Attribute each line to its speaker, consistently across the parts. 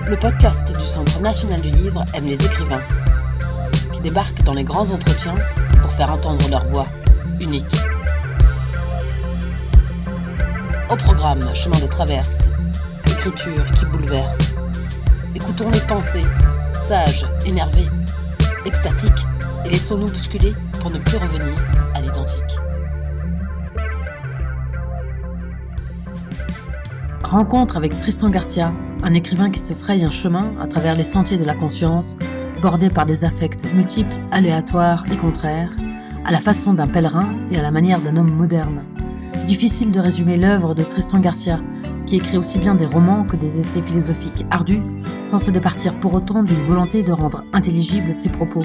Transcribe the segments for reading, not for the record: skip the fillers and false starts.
Speaker 1: Le podcast du Centre national du livre aime les écrivains, qui débarquent dans les grands entretiens pour faire entendre leur voix unique. Au programme Chemin de traverse, écriture qui bouleverse. Écoutons les pensées, sages, énervées, extatiques, et laissons-nous bousculer pour ne plus revenir à l'identique. Rencontre avec Tristan Garcia, un écrivain qui se fraye un chemin à travers les sentiers de la conscience, bordés par des affects multiples, aléatoires et contraires, à la façon d'un pèlerin et à la manière d'un homme moderne. Difficile de résumer l'œuvre de Tristan Garcia, qui écrit aussi bien des romans que des essais philosophiques ardus, sans se départir pour autant d'une volonté de rendre intelligibles ses propos.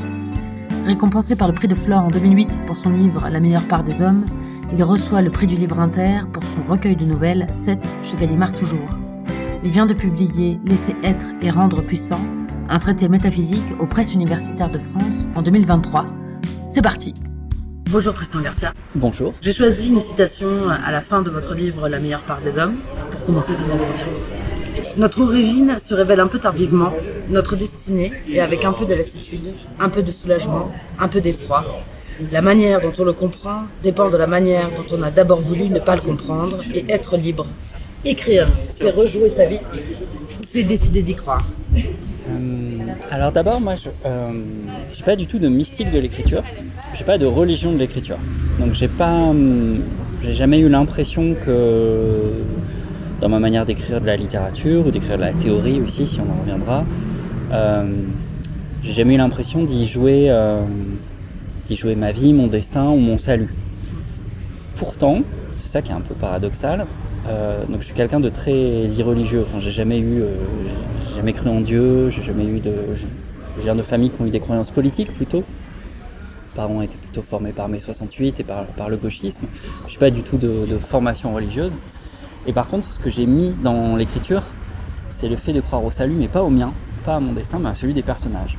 Speaker 1: Récompensé par le prix de Flore en 2008 pour son livre « La meilleure part des hommes », il reçoit le prix du livre inter pour son recueil de nouvelles « 7 » chez Gallimard toujours. Il vient de publier « Laisser être et rendre puissant », un traité métaphysique aux presses universitaires de France en 2023. C'est parti. Bonjour Tristan Garcia.
Speaker 2: Bonjour.
Speaker 1: J'ai choisi une citation à la fin de votre livre « La meilleure part des hommes » pour commencer cet entretien. Notre origine se révèle un peu tardivement, notre destinée est avec un peu de lassitude, un peu de soulagement, un peu d'effroi. La manière dont on le comprend dépend de la manière dont on a d'abord voulu ne pas le comprendre et être libre. Écrire, c'est rejouer sa vie, c'est décider d'y croire.
Speaker 2: Alors d'abord, moi, j'ai pas du tout de mystique de l'écriture, j'ai pas de religion de l'écriture. Donc j'ai jamais eu l'impression que dans ma manière d'écrire de la littérature ou d'écrire de la théorie aussi, si on en reviendra, j'ai jamais eu l'impression d'y jouer ma vie, mon destin ou mon salut. Pourtant, c'est ça qui est un peu paradoxal. Donc je suis quelqu'un de très irreligieux. Enfin, j'ai jamais cru en Dieu. Je viens de familles qui ont eu des croyances politiques plutôt. Mes parents étaient plutôt formés par mai 68 et par le gauchisme. Je suis pas du tout de formation religieuse. Et par contre, ce que j'ai mis dans l'écriture, c'est le fait de croire au salut, mais pas au mien, pas à mon destin, mais à celui des personnages.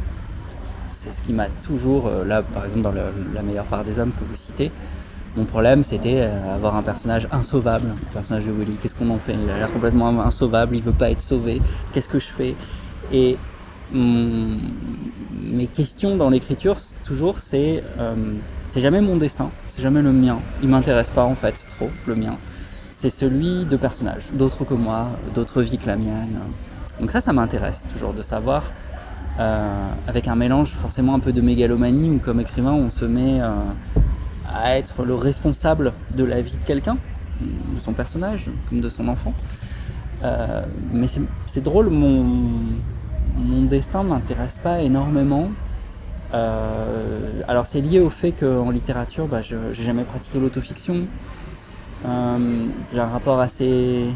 Speaker 2: C'est ce qui m'a toujours, là par exemple dans la meilleure part des hommes que vous citez, mon problème c'était avoir un personnage insauvable, le personnage de Willy. Qu'est-ce qu'on en fait ? Il a l'air complètement insauvable, il veut pas être sauvé, qu'est-ce que je fais ? Et mes questions dans l'écriture, toujours, c'est jamais mon destin, c'est jamais le mien. Il m'intéresse pas en fait trop, le mien. C'est celui de personnages, d'autres que moi, d'autres vies que la mienne. Donc ça m'intéresse toujours de savoir, avec un mélange forcément un peu de mégalomanie, où comme écrivain on se met à être le responsable de la vie de quelqu'un, de son personnage, comme de son enfant. Mais c'est drôle, mon destin m'intéresse pas énormément. Alors c'est lié au fait qu'en littérature, j'ai jamais pratiqué l'autofiction. J'ai un rapport assez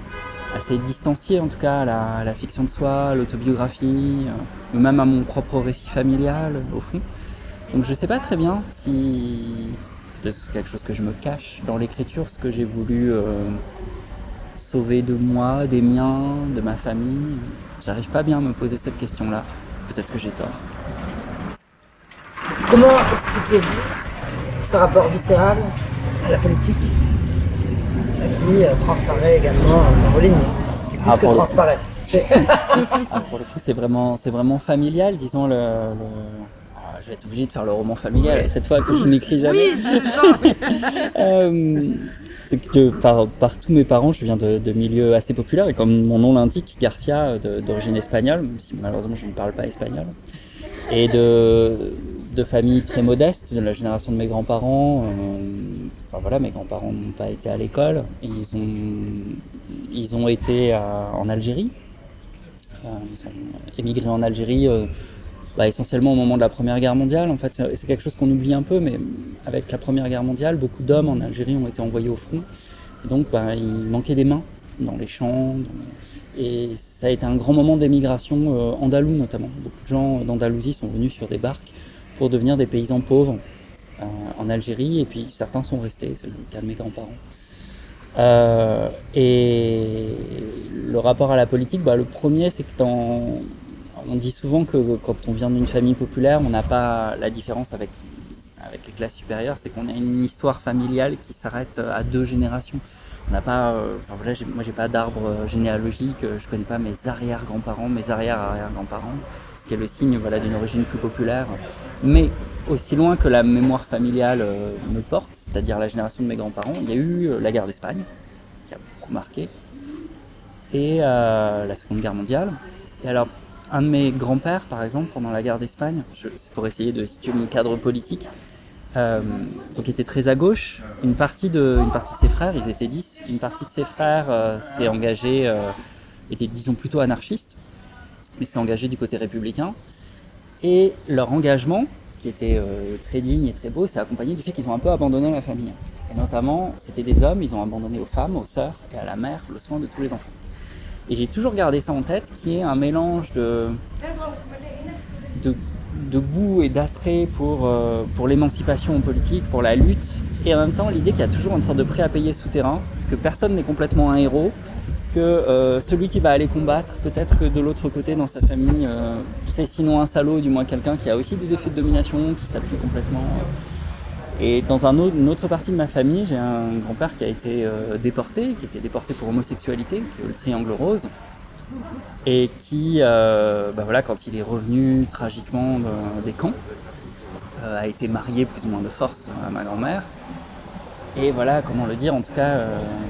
Speaker 2: distancié en tout cas à la fiction de soi, à l'autobiographie, même à mon propre récit familial au fond. Donc je sais pas très bien si peut-être c'est quelque chose que je me cache dans l'écriture, ce que j'ai voulu sauver de moi, des miens, de ma famille. J'arrive pas bien à me poser cette question-là. Peut-être que j'ai tort.
Speaker 1: Comment expliquez-vous ce rapport viscéral à la politique qui transparaît également dans vos lignes? C'est plus que transparaître.
Speaker 2: Pour le coup, c'est vraiment familial, disons je vais être obligé de faire le roman familial cette fois que je n'écris jamais. C'est que par tous mes parents, je viens de milieux assez populaires et comme mon nom l'indique, Garcia, d'origine espagnole, même si malheureusement je ne parle pas espagnol, et de familles très modestes, de la génération de mes grands-parents. Mes grands-parents n'ont pas été à l'école, ils ont été en Algérie, ils ont émigré en Algérie essentiellement au moment de la Première Guerre mondiale. En fait, c'est quelque chose qu'on oublie un peu, mais avec la Première Guerre mondiale, beaucoup d'hommes en Algérie ont été envoyés au front. Et donc, il manquait des mains dans les champs. Et ça a été un grand moment d'émigration andalou notamment. Beaucoup de gens d'Andalousie sont venus sur des barques pour devenir des paysans pauvres en Algérie. Et puis certains sont restés, c'est le cas de mes grands-parents. Et le rapport à la politique, le premier, c'est que on dit souvent que quand on vient d'une famille populaire, on n'a pas la différence avec les classes supérieures, c'est qu'on a une histoire familiale qui s'arrête à 2 générations. On n'a pas, enfin, voilà, moi j'ai pas d'arbre généalogique, je connais pas mes arrière-grands-parents, mes arrière-arrière-grands-parents, ce qui est le signe voilà, d'une origine plus populaire. Mais aussi loin que la mémoire familiale me porte, c'est-à-dire la génération de mes grands-parents, il y a eu la guerre d'Espagne, qui a beaucoup marqué, et la Seconde Guerre mondiale. Et alors, un de mes grands-pères, par exemple, pendant la guerre d'Espagne, c'est pour essayer de situer mon cadre politique, donc était très à gauche. Une partie de ses frères, ils étaient 10, une partie de ses frères s'est engagée, était disons plutôt anarchiste, mais s'est engagée du côté républicain. Et leur engagement, qui était très digne et très beau, s'est accompagné du fait qu'ils ont un peu abandonné la famille. Et notamment, c'était des hommes, ils ont abandonné aux femmes, aux sœurs et à la mère le soin de tous les enfants. Et j'ai toujours gardé ça en tête, qui est un mélange de goût et d'attrait pour l'émancipation politique, pour la lutte, et en même temps l'idée qu'il y a toujours une sorte de prêt à payer souterrain, que personne n'est complètement un héros, que celui qui va aller combattre, peut-être que de l'autre côté dans sa famille, c'est sinon un salaud, du moins quelqu'un qui a aussi des effets de domination, qui s'appuie complètement. Et dans une autre partie de ma famille, j'ai un grand-père qui a été déporté, qui était déporté pour homosexualité, qui est le triangle rose, et qui, voilà, quand il est revenu tragiquement des camps, a été marié plus ou moins de force à ma grand-mère. Et voilà, comment le dire, en tout cas,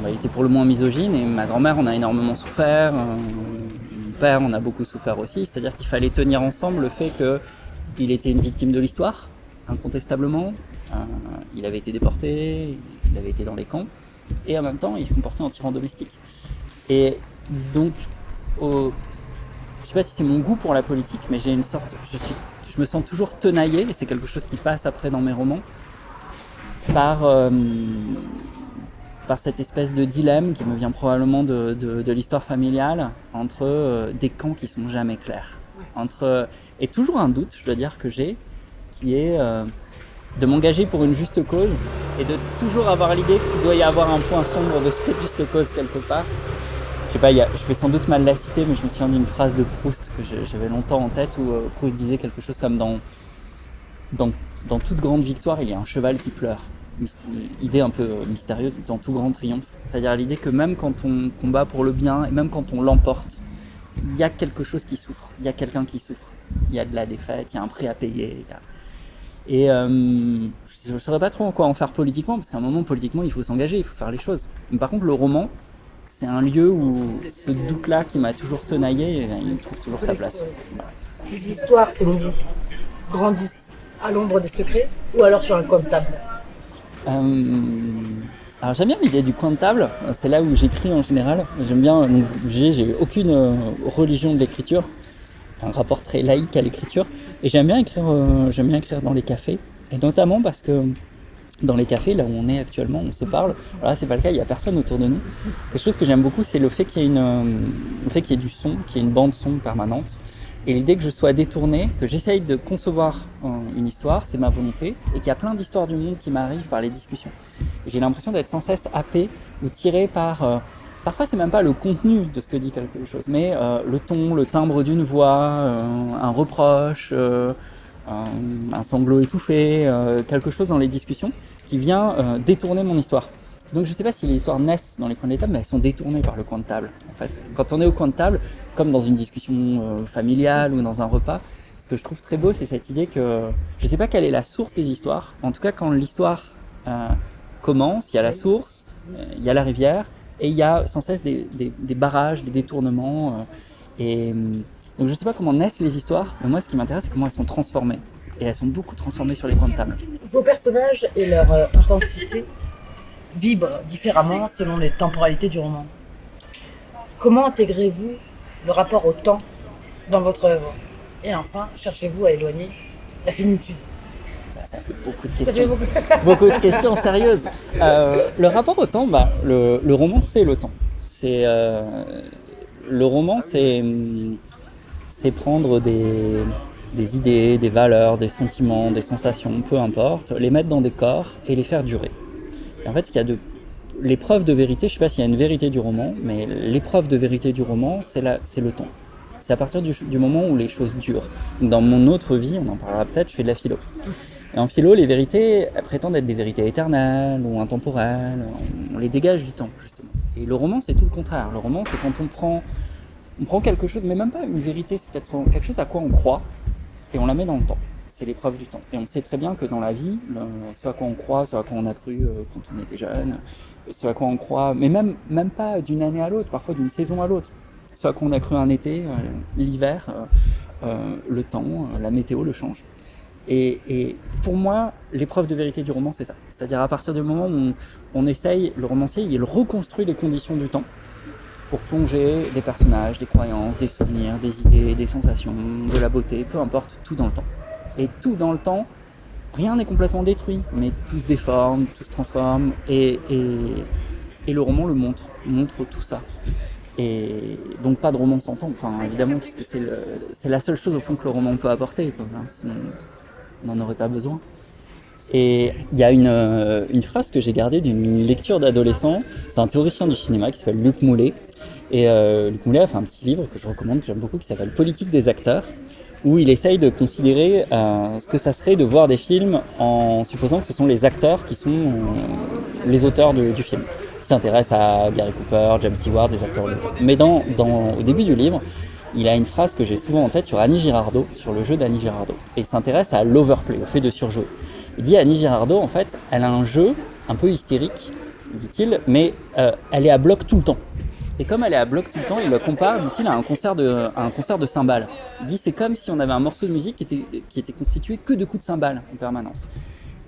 Speaker 2: il était pour le moins misogyne, et ma grand-mère en a énormément souffert, mon père en a beaucoup souffert aussi, c'est-à-dire qu'il fallait tenir ensemble le fait qu'il était une victime de l'histoire, incontestablement. Il avait été déporté, il avait été dans les camps, et en même temps il se comportait en tyran domestique. Et donc, je ne sais pas si c'est mon goût pour la politique, mais j'ai une sorte, je me sens toujours tenaillé, et c'est quelque chose qui passe après dans mes romans, par cette espèce de dilemme qui me vient probablement de l'histoire familiale, entre des camps qui sont jamais clairs, et toujours un doute, je dois dire, que j'ai, qui est de m'engager pour une juste cause et de toujours avoir l'idée qu'il doit y avoir un point sombre de cette juste cause quelque part. Je sais pas, je vais sans doute mal la citer, mais je me souviens d'une phrase de Proust que j'avais longtemps en tête, où Proust disait quelque chose comme dans toute grande victoire, il y a un cheval qui pleure. Idée un peu mystérieuse, dans tout grand triomphe. C'est-à-dire l'idée que même quand on combat pour le bien, et même quand on l'emporte, il y a quelque chose qui souffre, il y a quelqu'un qui souffre. Il y a de la défaite, il y a un prix à payer. Et je ne saurais pas trop quoi en faire politiquement, parce qu'à un moment, politiquement, il faut s'engager, il faut faire les choses. Mais par contre, le roman, c'est un lieu où ce doute-là qui m'a toujours tenaillé, il trouve toujours sa place. Voilà.
Speaker 1: Les histoires, selon vous, grandissent à l'ombre des secrets ou alors sur un coin de table?
Speaker 2: Alors j'aime bien l'idée du coin de table, c'est là où j'écris en général. J'aime bien, j'ai aucune religion de l'écriture, un rapport très laïque à l'écriture, et j'aime bien écrire dans les cafés, et notamment parce que dans les cafés, là où on est actuellement, on se parle. Alors là, c'est pas le cas, il n'y a personne autour de nous. Quelque chose que j'aime beaucoup, c'est le fait qu'il y ait du son, qu'il y ait une bande son permanente. Et l'idée que je sois détourné, que j'essaye de concevoir une histoire, c'est ma volonté, et qu'il y a plein d'histoires du monde qui m'arrivent par les discussions. Et j'ai l'impression d'être sans cesse happé ou tiré par... parfois, c'est même pas le contenu de ce que dit quelque chose, mais le ton, le timbre d'une voix, un reproche, un sanglot étouffé, quelque chose dans les discussions qui vient détourner mon histoire. Donc je ne sais pas si les histoires naissent dans les coins de table, mais elles sont détournées par le coin de table, en fait. Quand on est au coin de table, comme dans une discussion familiale ou dans un repas, ce que je trouve très beau, c'est cette idée que je ne sais pas quelle est la source des histoires. En tout cas, quand l'histoire commence, il y a la source, il y a la rivière, et il y a sans cesse des barrages, des détournements. Donc je ne sais pas comment naissent les histoires, mais moi ce qui m'intéresse, c'est comment elles sont transformées. Et elles sont beaucoup transformées sur les coins de table.
Speaker 1: Vos personnages et leur intensité vibrent différemment selon les temporalités du roman. Comment intégrez-vous le rapport au temps dans votre œuvre? Et enfin, cherchez-vous à éloigner la finitude?
Speaker 2: Ça fait beaucoup de questions. Beaucoup de questions sérieuses. Le rapport au temps, le roman, c'est le temps. Le roman, c'est prendre des idées, des valeurs, des sentiments, des sensations, peu importe, les mettre dans des corps et les faire durer. Et en fait, l'épreuve de vérité, je ne sais pas s'il y a une vérité du roman, mais l'épreuve de vérité du roman, c'est le temps. C'est à partir du moment où les choses durent. Dans mon autre vie, on en parlera peut-être, je fais de la philo. Et en philo, les vérités, elles prétendent être des vérités éternelles ou intemporelles. On les dégage du temps, justement. Et le roman, c'est tout le contraire. Le roman, c'est quand on prend quelque chose, mais même pas une vérité, c'est peut-être quelque chose à quoi on croit, et on la met dans le temps. C'est l'épreuve du temps. Et on sait très bien que dans la vie, ce à quoi on croit, ce à quoi on a cru quand on était jeune, ce à quoi on croit, mais même pas d'une année à l'autre, parfois d'une saison à l'autre. Ce à quoi on a cru un été, l'hiver, le temps, la météo le change. Et pour moi, l'épreuve de vérité du roman, c'est ça. C'est-à-dire à partir du moment où on essaye, le romancier, il reconstruit les conditions du temps pour plonger des personnages, des croyances, des souvenirs, des idées, des sensations, de la beauté, peu importe, tout dans le temps. Et tout dans le temps, rien n'est complètement détruit, mais tout se déforme, tout se transforme, et le roman le montre tout ça. Et donc pas de roman sans temps, enfin évidemment, puisque c'est la seule chose au fond que le roman peut apporter, quoi, hein, sinon on n'en aurait pas besoin. Et il y a une phrase que j'ai gardée d'une lecture d'adolescent, c'est un théoricien du cinéma qui s'appelle Luc Moulet. Et Luc Moulet a fait un petit livre que je recommande, que j'aime beaucoup, qui s'appelle Politique des acteurs, où il essaye de considérer ce que ça serait de voir des films en supposant que ce sont les acteurs qui sont les auteurs du film. Il s'intéresse à Gary Cooper, James Stewart, des acteurs. Mais au début du livre, il a une phrase que j'ai souvent en tête sur Annie Girardot, sur le jeu d'Annie Girardot. Et il s'intéresse à l'overplay, au fait de surjouer. Il dit Annie Girardot, en fait, elle a un jeu un peu hystérique, dit-il, mais elle est à bloc tout le temps. Et comme elle est à bloc tout le temps, il le compare, dit-il, à un concert de cymbales. Il dit c'est comme si on avait un morceau de musique qui était constitué que de coups de cymbales en permanence.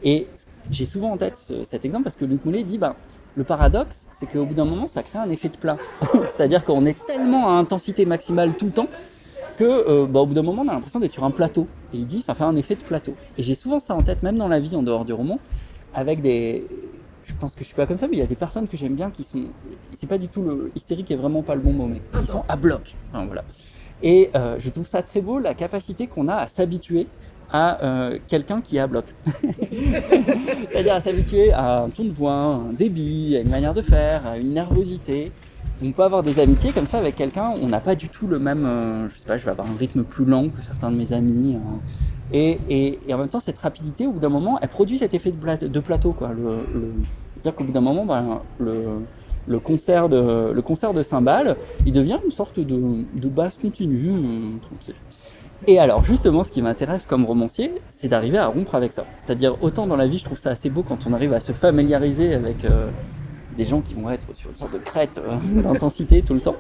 Speaker 2: Et j'ai souvent en tête cet exemple parce que Luc Moulet dit le paradoxe, c'est qu'au bout d'un moment, ça crée un effet de plat. C'est-à-dire qu'on est tellement à intensité maximale tout le temps que au bout d'un moment, on a l'impression d'être sur un plateau. Et il dit ça fait un effet de plateau. Et j'ai souvent ça en tête, même dans la vie en dehors du roman, avec je pense que je suis pas comme ça, mais il y a des personnes que j'aime bien qui sont, c'est pas du tout hystérique est vraiment pas le bon mot, mais qui sont à bloc. Enfin, voilà. Et je trouve ça très beau, la capacité qu'on a à s'habituer à quelqu'un qui est à bloc. C'est-à-dire à s'habituer à un ton de voix, un débit, à une manière de faire, à une nervosité. On peut avoir des amitiés comme ça avec quelqu'un, on n'a pas du tout le même, je sais pas, je vais avoir un rythme plus lent que certains de mes amis. Et en même temps, cette rapidité, au bout d'un moment, elle produit cet effet de plateau, quoi. C'est-à-dire qu'au bout d'un moment, le concert de cymbales, il devient une sorte de basse continue, tranquille. Et alors, justement, ce qui m'intéresse comme romancier, c'est d'arriver à rompre avec ça. C'est-à-dire, autant dans la vie, je trouve ça assez beau quand on arrive à se familiariser avec des gens qui vont être sur une sorte de crête d'intensité tout le temps.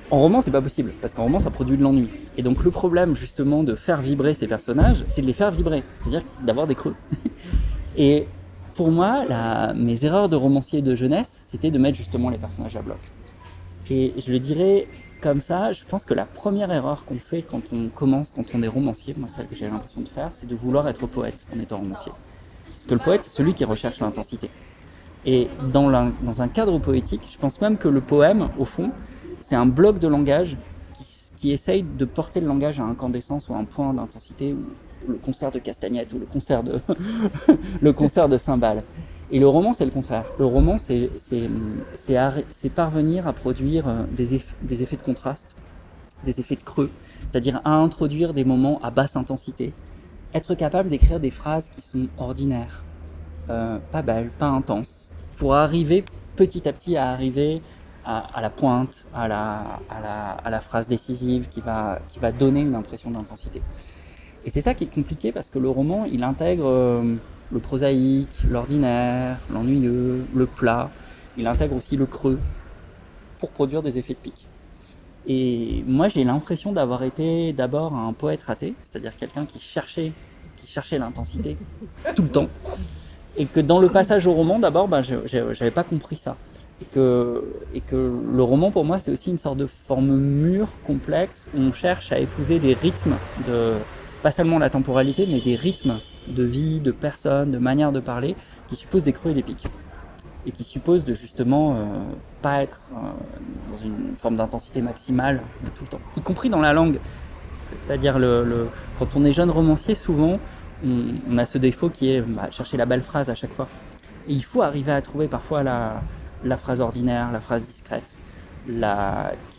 Speaker 2: En roman, c'est pas possible, parce qu'en roman, ça produit de l'ennui. Et donc, le problème, justement, de faire vibrer ces personnages, c'est de les faire vibrer, c'est-à-dire d'avoir des creux. Et pour moi, mes erreurs de romancier de jeunesse, c'était de mettre justement les personnages à bloc. Et je le dirais comme ça, je pense que la première erreur qu'on fait quand on est romancier, moi celle que j'ai l'impression de faire, c'est de vouloir être poète en étant romancier. Parce que le poète, c'est celui qui recherche l'intensité. Et dans un cadre poétique, je pense même que le poème, au fond, c'est un bloc de langage qui essaye de porter le langage à incandescence ou à un point d'intensité, ou le concert de castagnette ou le concert de cymbales. Et le roman, c'est le contraire. Le roman, c'est parvenir à produire des effets de contraste, des effets de creux, c'est-à-dire à introduire des moments à basse intensité, être capable d'écrire des phrases qui sont ordinaires, pas belles, pas intenses, pour arriver petit à petit à la pointe, à la phrase décisive qui va donner une impression d'intensité. Et c'est ça qui est compliqué parce que le roman, il intègre le prosaïque, l'ordinaire, l'ennuyeux, le plat. Il intègre aussi le creux pour produire des effets de pic. Et moi, j'ai l'impression d'avoir été d'abord un poète raté, c'est-à-dire quelqu'un qui cherchait l'intensité tout le temps. Et que dans le passage au roman, d'abord, j'avais pas compris ça. Et que le roman, pour moi, c'est aussi une sorte de forme mûre, complexe, où on cherche à épouser des rythmes pas seulement la temporalité, mais des rythmes de vie, de personnes, de manière de parler, qui supposent des creux et des pics. Et qui supposent de justement pas être dans une forme d'intensité maximale tout le temps. Y compris dans la langue. C'est-à-dire, quand on est jeune romancier, souvent, on a ce défaut qui est chercher la belle phrase à chaque fois. Et il faut arriver à trouver parfois la phrase ordinaire, la phrase discrète,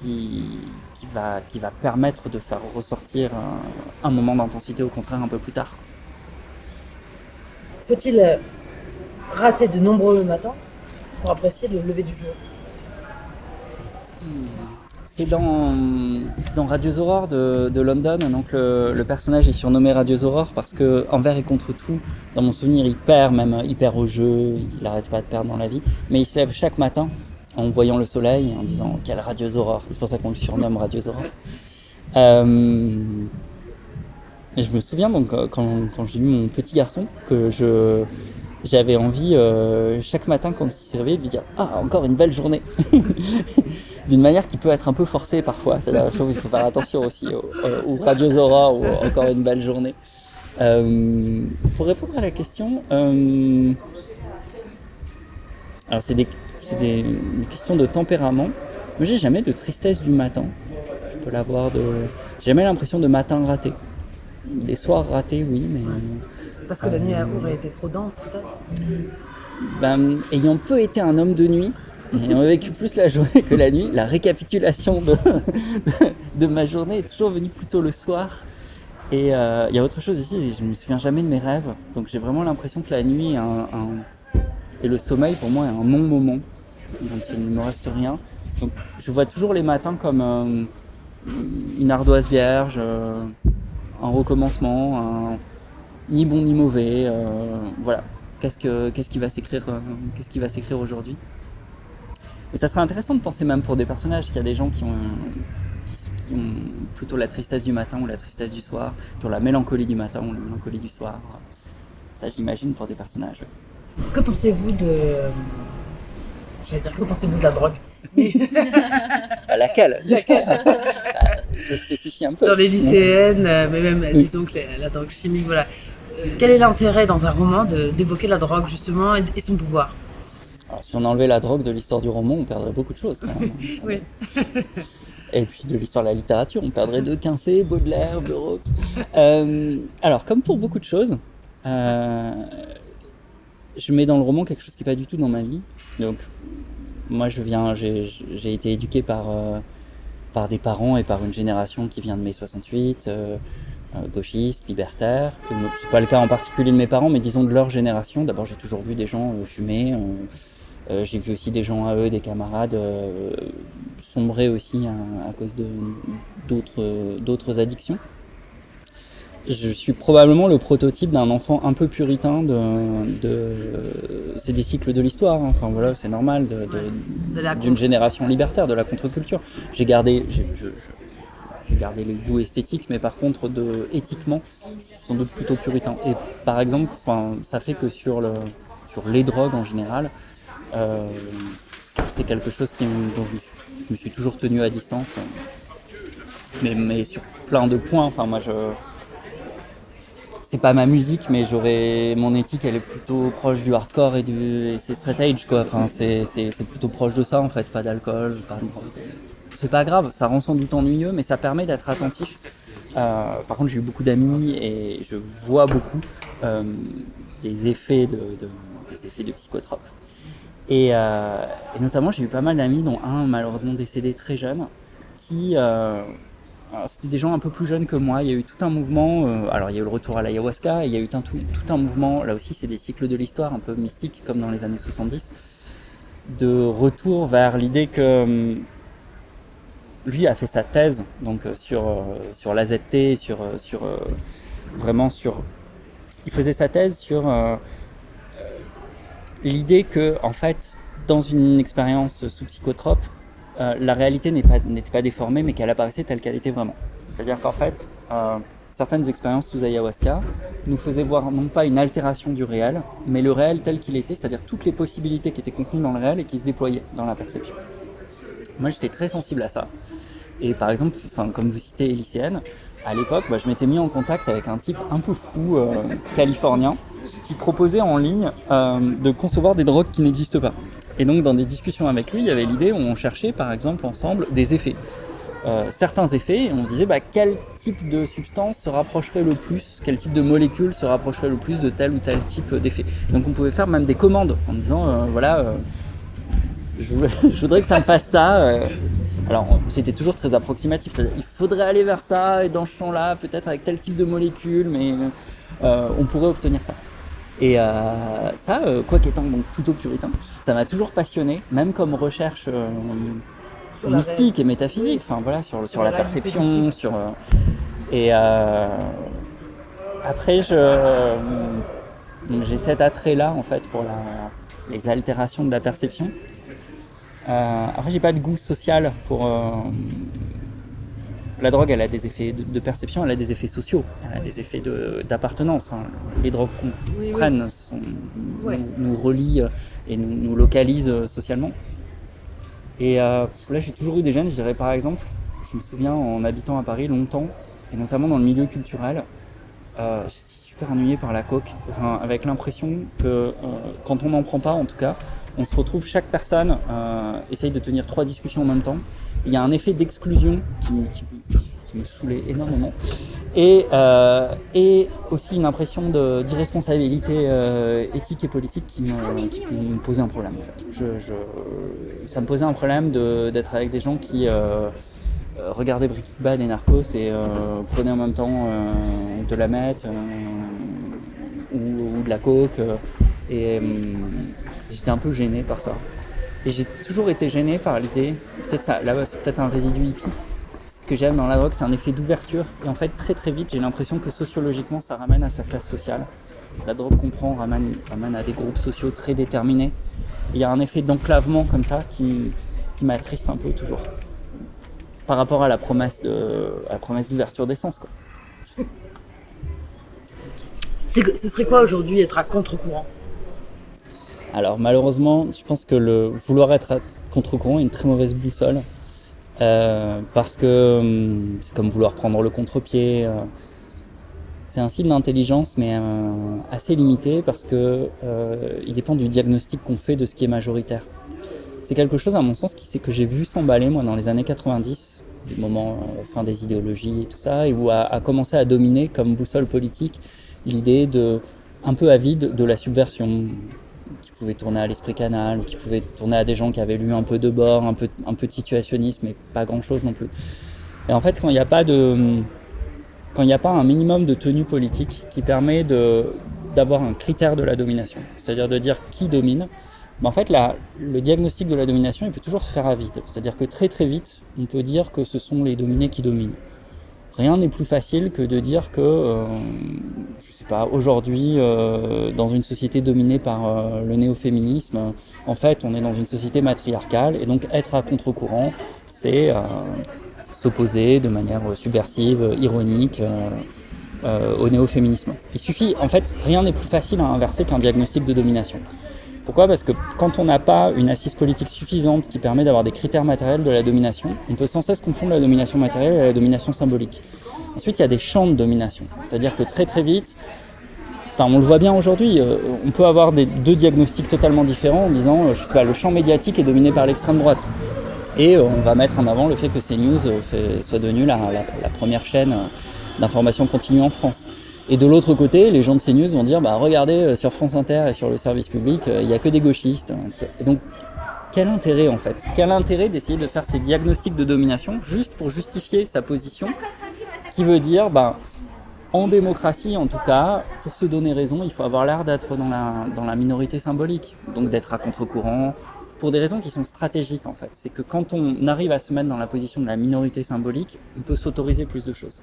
Speaker 2: qui va permettre de faire ressortir un moment d'intensité au contraire un peu plus tard.
Speaker 1: Faut-il rater de nombreux matins pour apprécier le lever du jour?
Speaker 2: C'est dans Radios Aurore de London, donc le personnage est surnommé Radios Aurore parce que envers et contre tout, dans mon souvenir, il perd au jeu, il n'arrête pas de perdre dans la vie, mais il se lève chaque matin en voyant le soleil et en disant quelle Radios Aurore, c'est pour ça qu'on le surnomme Radios Aurore. Et je me souviens donc quand j'ai eu mon petit garçon que j'avais envie chaque matin quand il s'est réveillé de lui dire ah encore une belle journée d'une manière qui peut être un peu forcée parfois. C'est la chose, il faut faire attention aussi aux Radios Aurore ou encore une belle journée. Pour répondre à la question, alors c'est des questions de tempérament. Moi j'ai jamais de tristesse du matin. Je peux l'avoir j'ai jamais l'impression de matin raté. Des soirs ratés, oui, mais...
Speaker 1: Parce que la nuit aurait été trop dense, peut-être?
Speaker 2: Ayant peu été un homme de nuit, ayant vécu plus la journée que la nuit, la récapitulation de ma journée est toujours venue plutôt le soir. Et il y a autre chose ici, je me souviens jamais de mes rêves, donc j'ai vraiment l'impression que la nuit et le sommeil pour moi est un non-moment, donc il ne me reste rien. Donc je vois toujours les matins comme une ardoise vierge, un recommencement, ni bon ni mauvais, voilà. Qu'est-ce qui va s'écrire aujourd'hui. Et ça serait intéressant de penser même pour des personnages qu'il y a des gens qui ont plutôt la tristesse du matin ou la tristesse du soir, qui ont la mélancolie du matin ou la mélancolie du soir. Ça j'imagine pour des personnages.
Speaker 1: Que pensez-vous que pensez-vous de la drogue?
Speaker 2: Laquelle Je spécifie un peu.
Speaker 1: Dans les lycéennes, mais même, disons que la drogue chimique, voilà. Quel est l'intérêt dans un roman d'évoquer la drogue, justement, et son pouvoir?
Speaker 2: Alors, si on enlevait la drogue de l'histoire du roman, on perdrait beaucoup de choses, quand même.
Speaker 1: Oui.
Speaker 2: Et puis de l'histoire de la littérature, on perdrait De Quincey, Baudelaire, Burroughs. Alors, comme pour beaucoup de choses, je mets dans le roman quelque chose qui n'est pas du tout dans ma vie. Donc, moi, j'ai été éduqué par des parents et par une génération qui vient de mai 68, gauchiste, libertaire. C'est pas le cas en particulier de mes parents, mais disons de leur génération. D'abord, j'ai toujours vu des gens fumer. J'ai vu aussi des gens à eux, des camarades, sombrer aussi à cause d'autres addictions. Je suis probablement le prototype d'un enfant un peu puritain c'est des cycles de l'histoire, hein. Enfin voilà, c'est normal d'une génération libertaire, de la contre-culture. J'ai gardé les goûts esthétiques, mais par contre éthiquement, sans doute plutôt puritain. Et par exemple, ça fait que sur les drogues en général, c'est quelque chose dont je me suis toujours tenu à distance. Mais sur plein de points, enfin moi c'est pas ma musique, mais mon éthique elle est plutôt proche du hardcore et c'est straight edge quoi. Enfin c'est plutôt proche de ça en fait, pas d'alcool, pas de drogue. C'est pas grave, ça rend sans doute ennuyeux, mais ça permet d'être attentif. Par contre, j'ai eu beaucoup d'amis et je vois beaucoup des effets de psychotropes. Et notamment, j'ai eu pas mal d'amis, dont un malheureusement décédé très jeune, qui c'était des gens un peu plus jeunes que moi. Il y a eu tout un mouvement, alors il y a eu le retour à l'ayahuasca, et il y a eu tout un mouvement, là aussi c'est des cycles de l'histoire un peu mystiques comme dans les années 70, de retour vers l'idée que lui a fait sa thèse donc sur l'AZT, il faisait sa thèse sur l'idée que en fait dans une expérience sous psychotrope, la réalité n'était pas déformée, mais qu'elle apparaissait telle qu'elle était vraiment. C'est-à-dire qu'en fait, certaines expériences sous ayahuasca nous faisaient voir non pas une altération du réel, mais le réel tel qu'il était, c'est-à-dire toutes les possibilités qui étaient contenues dans le réel et qui se déployaient dans la perception. Moi, j'étais très sensible à ça. Et par exemple, comme vous citez lycéenne, à l'époque, je m'étais mis en contact avec un type un peu fou californien qui proposait en ligne de concevoir des drogues qui n'existent pas. Et donc dans des discussions avec lui, il y avait l'idée où on cherchait par exemple ensemble des effets. Certains effets, et on se disait quel type de substance se rapprocherait le plus, quel type de molécule se rapprocherait le plus de tel ou tel type d'effet. Donc on pouvait faire même des commandes en disant je voudrais que ça me fasse ça. Alors c'était toujours très approximatif, c'est-à-dire il faudrait aller vers ça et dans ce champ-là, peut-être avec tel type de molécule, mais on pourrait obtenir ça. Et ça, quoique étant donc plutôt puritain, ça m'a toujours passionné, même comme recherche mystique et métaphysique, enfin voilà, sur la perception, et après j'ai cet attrait-là en fait pour les altérations de la perception. Après j'ai pas de goût social pour la drogue, elle a des effets de perception, elle a des effets sociaux, elle a des effets d'appartenance. Hein. Les drogues qu'on prenne nous relient et nous localisent socialement. Et là, j'ai toujours eu des gènes, je dirais par exemple, je me souviens en habitant à Paris longtemps, et notamment dans le milieu culturel, j'étais super ennuyé par la coke, avec l'impression que quand on n'en prend pas en tout cas, on se retrouve, chaque personne essaye de tenir 3 discussions en même temps. Il y a un effet d'exclusion qui me saoulait énormément. Et aussi une impression d'irresponsabilité éthique et politique qui me posait un problème. En fait. Ça me posait un problème d'être avec des gens qui regardaient Breaking Bad et Narcos et prenaient en même temps de la meth ou de la coke. J'étais un peu gêné par ça. Et j'ai toujours été gêné par l'idée, peut-être ça, là c'est peut-être un résidu hippie. Ce que j'aime dans la drogue, c'est un effet d'ouverture. Et en fait, très très vite, j'ai l'impression que sociologiquement, ça ramène à sa classe sociale. La drogue qu'on prend ramène à des groupes sociaux très déterminés. Il y a un effet d'enclavement comme ça qui m'attriste un peu toujours. Par rapport à la promesse d'ouverture des sens, quoi.
Speaker 1: Ce serait quoi aujourd'hui être à contre-courant ?
Speaker 2: Alors malheureusement, je pense que vouloir être à contre-courant est une très mauvaise boussole. Parce que c'est comme vouloir prendre le contre-pied. C'est un signe d'intelligence, mais assez limité parce que il dépend du diagnostic qu'on fait de ce qui est majoritaire. C'est quelque chose, à mon sens, que j'ai vu s'emballer moi dans les années 90, des moments fin des idéologies et tout ça, et où a commencé à dominer comme boussole politique l'idée un peu avide de la subversion, qui pouvait tourner à l'esprit canal, qui pouvait tourner à des gens qui avaient lu un peu Debord, un peu de situationnisme, mais pas grand-chose non plus. Et en fait, quand il n'y a pas un minimum de tenue politique qui permet d'avoir un critère de la domination, c'est-à-dire de dire qui domine, en fait, le diagnostic de la domination, il peut toujours se faire à vide. C'est-à-dire que très très vite, on peut dire que ce sont les dominés qui dominent. Rien n'est plus facile que de dire que, je sais pas, aujourd'hui, dans une société dominée par le néo-féminisme, en fait, on est dans une société matriarcale, et donc être à contre-courant, c'est s'opposer de manière subversive, ironique, au néo-féminisme. Il suffit, en fait, rien n'est plus facile à inverser qu'un diagnostic de domination. Pourquoi ? Parce que quand on n'a pas une assise politique suffisante qui permet d'avoir des critères matériels de la domination, on peut sans cesse confondre la domination matérielle et la domination symbolique. Ensuite, il y a des champs de domination. C'est-à-dire que très très vite, on le voit bien aujourd'hui, on peut avoir deux diagnostics totalement différents en disant, je sais pas, le champ médiatique est dominé par l'extrême droite. Et on va mettre en avant le fait que CNews soit devenue la première chaîne d'information continue en France. Et de l'autre côté, les gens de CNews vont dire, regardez, sur France Inter et sur le service public, il n'y a que des gauchistes. Et donc, quel intérêt en fait ? Quel intérêt d'essayer de faire ces diagnostics de domination juste pour justifier sa position, qui veut dire, en démocratie en tout cas, pour se donner raison, il faut avoir l'air d'être dans la minorité symbolique, donc d'être à contre-courant, pour des raisons qui sont stratégiques en fait. C'est que quand on arrive à se mettre dans la position de la minorité symbolique, on peut s'autoriser plus de choses.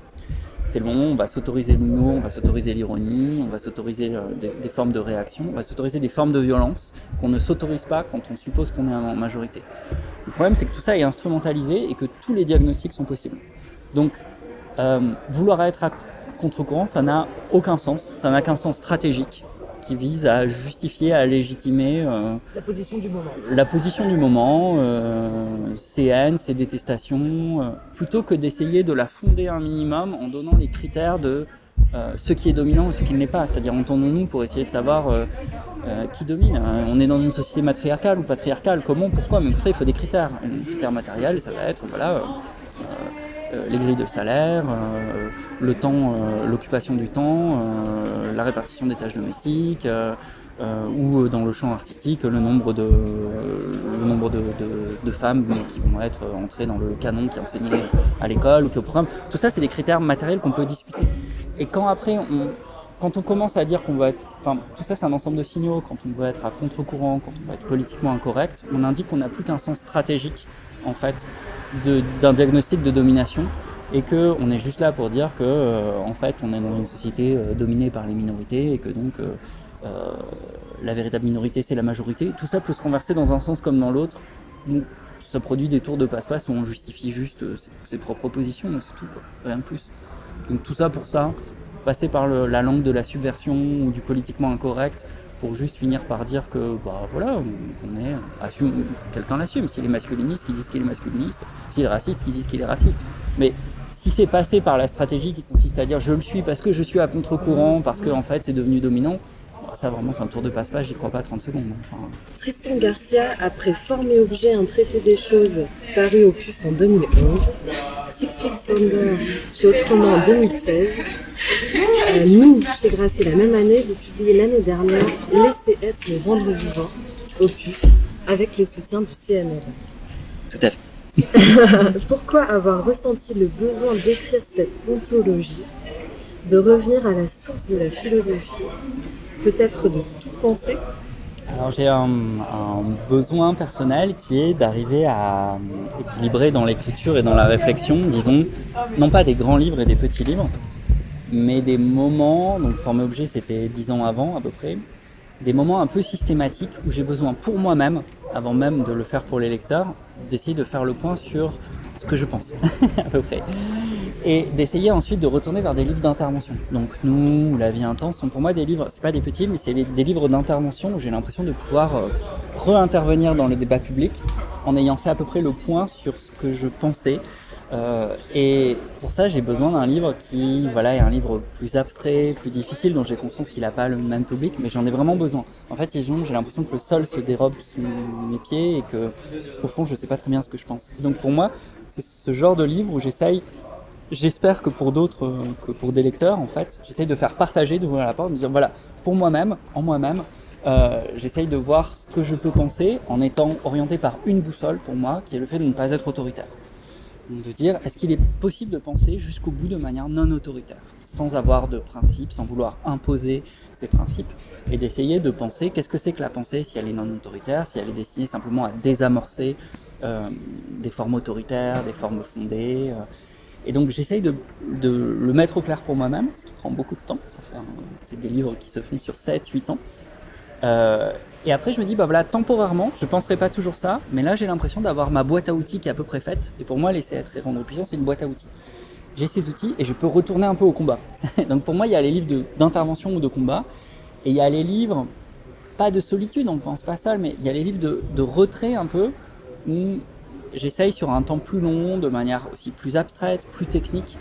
Speaker 2: C'est long, on va s'autoriser l'humour, on va s'autoriser l'ironie, on va s'autoriser des formes de réaction, on va s'autoriser des formes de violence qu'on ne s'autorise pas quand on suppose qu'on est en majorité. Le problème, c'est que tout ça est instrumentalisé et que tous les diagnostics sont possibles. Donc, vouloir être à contre-courant, ça n'a aucun sens, ça n'a qu'un sens stratégique qui vise à justifier, à légitimer
Speaker 1: la position du moment.
Speaker 2: La position du moment, ses haines, ses détestations, plutôt que d'essayer de la fonder un minimum en donnant les critères de ce qui est dominant et ce qui ne l'est pas. C'est-à-dire, entendons-nous pour essayer de savoir qui domine. On est dans une société matriarcale ou patriarcale, comment, pourquoi, mais pour ça il faut des critères. Un critère matériel, ça va être, les grilles de salaire, le temps, l'occupation du temps, la répartition des tâches domestiques, ou dans le champ artistique, le nombre de femmes qui vont être entrées dans le canon qui est enseigné à l'école ou qui est au programme. Tout ça, c'est des critères matériels qu'on peut discuter. Et quand quand on commence à dire qu'on va être... Enfin, tout ça, c'est un ensemble de signaux. Quand on veut être à contre-courant, quand on va être politiquement incorrect, on indique qu'on n'a plus qu'un sens stratégique, en fait, d'un diagnostic de domination, et qu'on est juste là pour dire que, en fait, on est dans une société dominée par les minorités, et que donc la véritable minorité, c'est la majorité. Tout ça peut se renverser dans un sens comme dans l'autre. Donc, ça produit des tours de passe-passe où on justifie juste ses propres positions, c'est tout, quoi. Rien de plus. Donc tout ça pour ça, passer par la langue de la subversion ou du politiquement incorrect pour juste finir par dire que bah voilà, on est assume, quelqu'un l'assume. S'il est masculiniste, qu'ils disent qu'il est masculiniste. S'il est raciste, qu'ils disent qu'il est raciste. Mais si c'est passé par la stratégie qui consiste à dire je le suis parce que je suis à contre-courant, parce que en fait c'est devenu dominant, ça vraiment c'est un tour de passe-passe, j'y crois pas 30 secondes. Enfin...
Speaker 3: Tristan Garcia, après Forme et Objet, un traité des choses paru au PUF en 2011, Six Feet Under chez Autrement en 2016, nous, chez Grasset la même année, vous publiez l'année dernière Laisser être et rendre vivant au PUF avec le soutien du CNL.
Speaker 2: Tout à fait.
Speaker 3: Pourquoi avoir ressenti le besoin d'écrire cette ontologie, de revenir à la source de la philosophie, peut-être de tout penser?
Speaker 2: Alors j'ai un besoin personnel qui est d'arriver à équilibrer dans l'écriture et dans la réflexion, disons, non pas des grands livres et des petits livres, mais des moments, donc Forme Objet c'était 10 ans avant à peu près, des moments un peu systématiques où j'ai besoin pour moi-même, avant même de le faire pour les lecteurs, d'essayer de faire le point sur ce que je pense, à peu près. Et d'essayer ensuite de retourner vers des livres d'intervention. Donc Nous, La vie intense sont pour moi des livres, c'est pas des petits, mais c'est des livres d'intervention où j'ai l'impression de pouvoir re-intervenir dans le débat public en ayant fait à peu près le point sur ce que je pensais. Et pour ça, j'ai besoin d'un livre qui est un livre plus abstrait, plus difficile, dont j'ai conscience qu'il n'a pas le même public, mais j'en ai vraiment besoin. En fait, j'ai l'impression que le sol se dérobe sous mes pieds et que, au fond, je sais pas très bien ce que je pense. Donc pour moi, c'est ce genre de livre où j'espère que pour d'autres, que pour des lecteurs, en fait, j'essaye de faire partager, d'ouvrir la porte, de dire voilà, pour moi-même, en moi-même, j'essaye de voir ce que je peux penser en étant orienté par une boussole pour moi, qui est le fait de ne pas être autoritaire. Donc de dire, est-ce qu'il est possible de penser jusqu'au bout de manière non autoritaire, sans avoir de principes, sans vouloir imposer ces principes, et d'essayer de penser qu'est-ce que c'est que la pensée si elle est non autoritaire, si elle est destinée simplement à désamorcer des formes autoritaires, des formes fondées. Et donc j'essaye de le mettre au clair pour moi-même, ce qui prend beaucoup de temps. C'est des livres qui se font sur 7-8 ans. Et après je me dis, bah voilà, temporairement, je penserai pas toujours ça, mais là j'ai l'impression d'avoir ma boîte à outils qui est à peu près faite. Et pour moi, Laisser être et rendre puissant, c'est une boîte à outils. J'ai ces outils et je peux retourner un peu au combat. Donc pour moi, il y a les livres d'intervention ou de combat, et il y a les livres, pas de solitude, on ne pense pas seul, mais il y a les livres de retrait un peu, où j'essaye sur un temps plus long, de manière aussi plus abstraite, plus technique,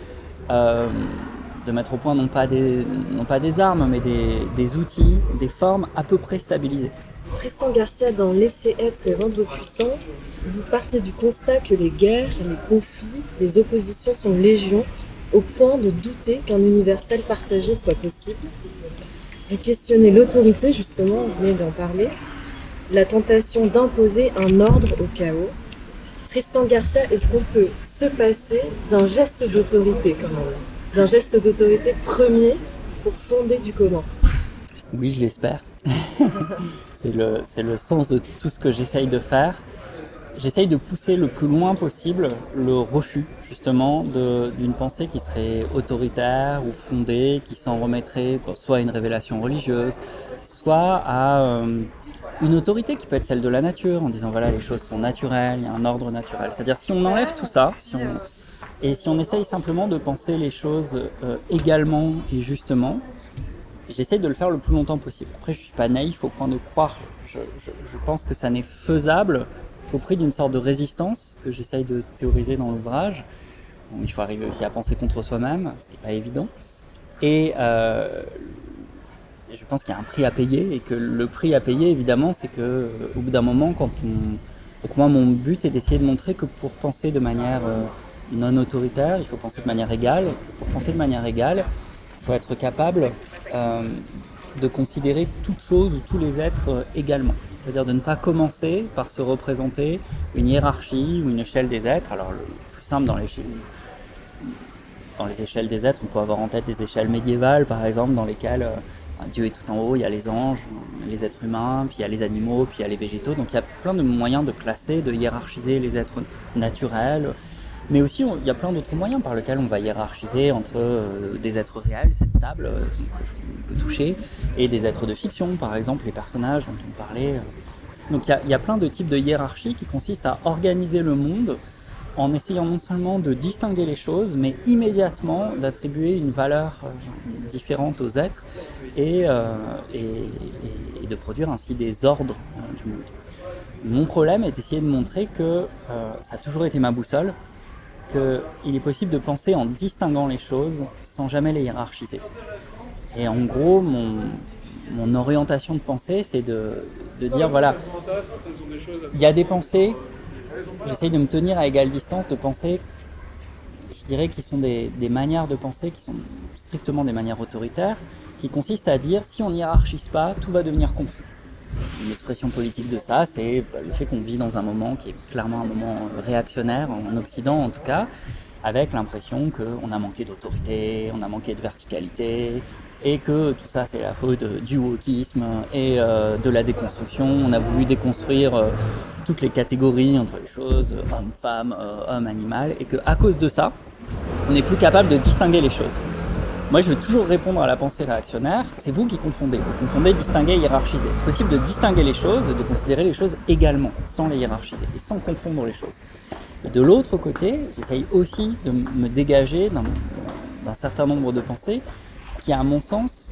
Speaker 2: de mettre au point non pas des armes, mais des outils, des formes à peu près stabilisées.
Speaker 3: Tristan Garcia, dans Laisser être et rendre puissant, vous partez du constat que les guerres, les conflits, les oppositions sont légion, au point de douter qu'un universel partagé soit possible. Vous questionnez l'autorité, justement, vous venez d'en parler, la tentation d'imposer un ordre au chaos. Tristan Garcia, est-ce qu'on peut se passer d'un geste d'autorité quand même, d'un geste d'autorité premier pour fonder du commun?
Speaker 2: Oui, je l'espère. C'est le sens de tout ce que j'essaye de faire. J'essaye de pousser le plus loin possible le refus, justement, d'une pensée qui serait autoritaire ou fondée, qui s'en remettrait soit à une révélation religieuse, soit à une autorité qui peut être celle de la nature, en disant voilà, les choses sont naturelles, il y a un ordre naturel. C'est-à-dire si on enlève tout ça, si on essaye simplement de penser les choses également et justement, j'essaie de le faire le plus longtemps possible. Après, je suis pas naïf au point de croire. Je pense que ça n'est faisable qu'au prix d'une sorte de résistance que j'essaye de théoriser dans l'ouvrage. Donc, il faut arriver aussi à penser contre soi-même, ce qui n'est pas évident. Et je pense qu'il y a un prix à payer, et que le prix à payer, évidemment, c'est que au bout d'un moment, donc moi, mon but est d'essayer de montrer que pour penser de manière non autoritaire, il faut penser de manière égale. Et que pour penser de manière égale, il faut être capable de considérer toute chose ou tous les êtres également. C'est-à-dire de ne pas commencer par se représenter une hiérarchie ou une échelle des êtres. Alors le plus simple dans l'échelle, dans les échelles des êtres, on peut avoir en tête des échelles médiévales, par exemple, dans lesquelles Dieu est tout en haut, il y a les anges, les êtres humains, puis il y a les animaux, puis il y a les végétaux. Donc il y a plein de moyens de classer, de hiérarchiser les êtres naturels. Mais aussi, il y a plein d'autres moyens par lesquels on va hiérarchiser entre des êtres réels, cette table que je peux toucher, et des êtres de fiction, par exemple, les personnages dont on parlait. Donc il y a plein de types de hiérarchies qui consistent à organiser le monde en essayant non seulement de distinguer les choses, mais immédiatement d'attribuer une valeur différente aux êtres et de produire ainsi des ordres du monde. Mon problème est d'essayer de montrer que ça a toujours été ma boussole, qu'il est possible de penser en distinguant les choses sans jamais les hiérarchiser. Et en gros, mon orientation de pensée, c'est de dire, voilà, il y a des pensées, j'essaye de me tenir à égale distance de pensées, je dirais, qui sont des manières de penser qui sont strictement des manières autoritaires, qui consistent à dire, si on hiérarchise pas, tout va devenir confus. Une expression politique de ça, c'est le fait qu'on vit dans un moment qui est clairement un moment réactionnaire, en Occident en tout cas, avec l'impression qu'on a manqué d'autorité, on a manqué de verticalité, et que tout ça c'est la faute du wokisme et de la déconstruction. On a voulu déconstruire toutes les catégories entre les choses, homme, femme, homme, animal, et qu'à cause de ça, on n'est plus capable de distinguer les choses. Moi, je veux toujours répondre à la pensée réactionnaire, c'est vous qui confondez. Vous confondez distinguer et hiérarchiser. C'est possible de distinguer les choses, de considérer les choses également, sans les hiérarchiser et sans confondre les choses. Et de l'autre côté, j'essaye aussi de me dégager d'un certain nombre de pensées qui, à mon sens,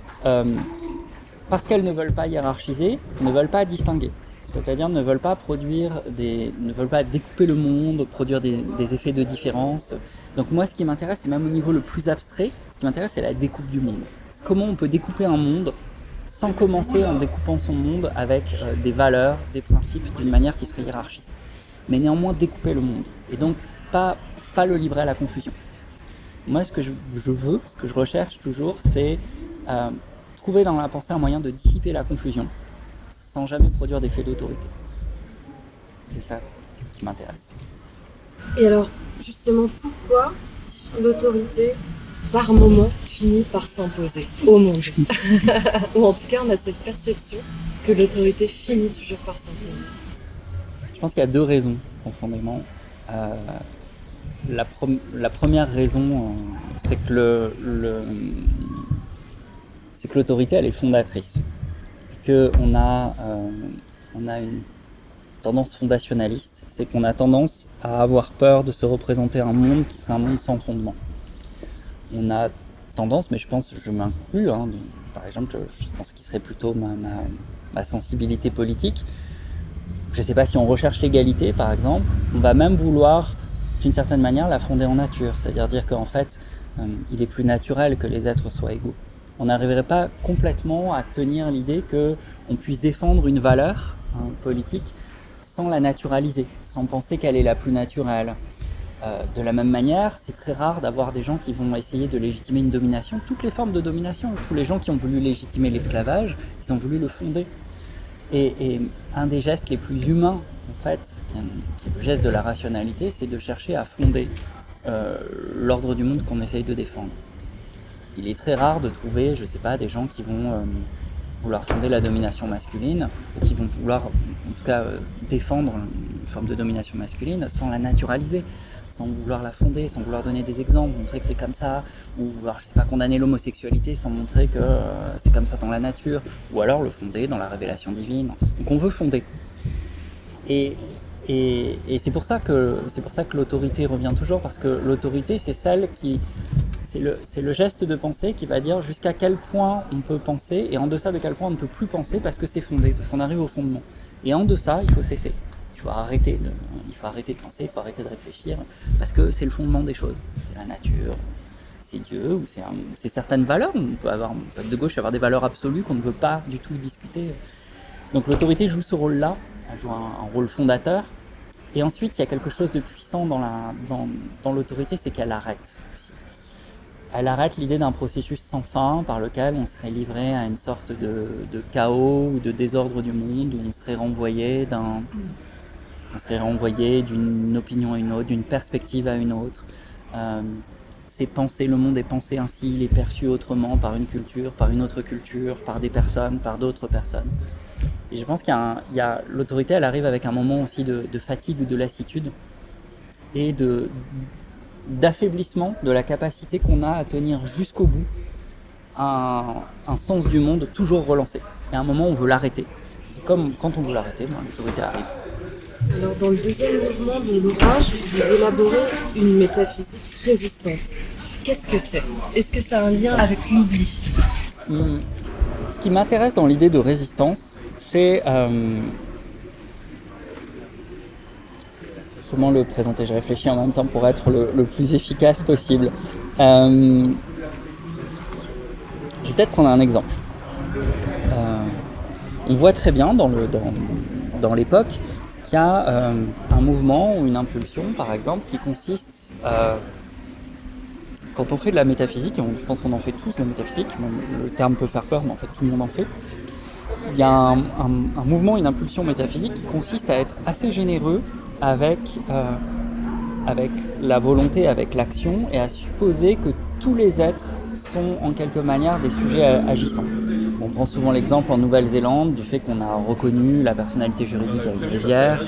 Speaker 2: parce qu'elles ne veulent pas hiérarchiser, ne veulent pas distinguer. C'est-à-dire ne veulent pas ne veulent pas découper le monde, produire des effets de différence. Donc moi, ce qui m'intéresse, c'est même au niveau le plus abstrait, ce qui m'intéresse, c'est la découpe du monde. Comment on peut découper un monde sans commencer en découpant son monde avec des valeurs, des principes, d'une manière qui serait hiérarchisée. Mais néanmoins découper le monde. Et donc pas le livrer à la confusion. Moi, ce que je veux, ce que je recherche toujours, c'est trouver dans la pensée un moyen de dissiper la confusion, sans jamais produire d'effet d'autorité. C'est ça qui m'intéresse.
Speaker 3: Et alors, justement, pourquoi l'autorité, par moment, finit par s'imposer au monde? Ou en tout cas, on a cette perception que l'autorité finit toujours par s'imposer.
Speaker 2: Je pense qu'il y a deux raisons, profondément. La première raison, c'est que l'autorité, elle est fondatrice. Qu'on a une tendance fondationnaliste, c'est qu'on a tendance à avoir peur de se représenter un monde qui serait un monde sans fondement. On a tendance, mais je pense, je m'inclus, par exemple, je pense qu'il serait plutôt ma sensibilité politique. Je ne sais pas si on recherche l'égalité, par exemple, on va même vouloir, d'une certaine manière, la fonder en nature, c'est-à-dire dire qu'en fait, il est plus naturel que les êtres soient égaux. On n'arriverait pas complètement à tenir l'idée qu'on puisse défendre une valeur politique sans la naturaliser, sans penser qu'elle est la plus naturelle. De la même manière, c'est très rare d'avoir des gens qui vont essayer de légitimer une domination, toutes les formes de domination. Tous les gens qui ont voulu légitimer l'esclavage, ils ont voulu le fonder. Et un des gestes les plus humains, en fait, qui est le geste de la rationalité, c'est de chercher à fonder l'ordre du monde qu'on essaye de défendre. Il est très rare de trouver, je ne sais pas, des gens qui vont vouloir fonder la domination masculine, et qui vont vouloir, en tout cas, défendre une forme de domination masculine sans la naturaliser, sans vouloir la fonder, sans vouloir donner des exemples, montrer que c'est comme ça, ou vouloir, je sais pas, condamner l'homosexualité sans montrer que c'est comme ça dans la nature, ou alors le fonder dans la révélation divine. Donc on veut fonder. Et c'est pour ça que l'autorité revient toujours, parce que l'autorité, c'est celle qui... C'est le geste de pensée qui va dire jusqu'à quel point on peut penser et en deçà de quel point on ne peut plus penser parce que c'est fondé, parce qu'on arrive au fondement. Et en deçà, il faut cesser. Il faut arrêter de penser, il faut arrêter de réfléchir, parce que c'est le fondement des choses. C'est la nature, c'est Dieu, ou c'est certaines valeurs. On peut être de gauche, avoir des valeurs absolues qu'on ne veut pas du tout discuter. Donc l'autorité joue ce rôle-là, elle joue un rôle fondateur. Et ensuite, il y a quelque chose de puissant dans l'autorité, c'est qu'elle arrête. Elle arrête l'idée d'un processus sans fin par lequel on serait livré à une sorte de chaos ou de désordre du monde, où on serait renvoyé d'une opinion à une autre, d'une perspective à une autre. c'est pensé, le monde est pensé ainsi, il est perçu autrement par une culture, par une autre culture, par des personnes, par d'autres personnes. Et je pense l'autorité, elle arrive avec un moment aussi de fatigue ou de lassitude et d'affaiblissement de la capacité qu'on a à tenir jusqu'au bout un sens du monde toujours relancé. Et à un moment, on veut l'arrêter. Et comme quand on veut l'arrêter, l'autorité arrive.
Speaker 3: Alors, dans le deuxième mouvement de l'ouvrage, vous élaborez une métaphysique résistante. Qu'est-ce que c'est ? Est-ce que ça a un lien avec l'oubli ?
Speaker 2: Ce qui m'intéresse dans l'idée de résistance, c'est... comment le présenter ? Je réfléchis en même temps pour être le plus efficace possible. Je vais peut-être prendre un exemple. On voit très bien dans l'époque qu'il y a un mouvement ou une impulsion, par exemple, qui consiste, quand on fait de la métaphysique, et je pense qu'on en fait tous de la métaphysique, le terme peut faire peur, mais en fait tout le monde en fait, il y a un mouvement, une impulsion métaphysique qui consiste à être assez généreux avec la volonté, avec l'action, et à supposer que tous les êtres sont en quelque manière des sujets agissants. On prend souvent l'exemple en Nouvelle-Zélande du fait qu'on a reconnu la personnalité juridique à une rivière.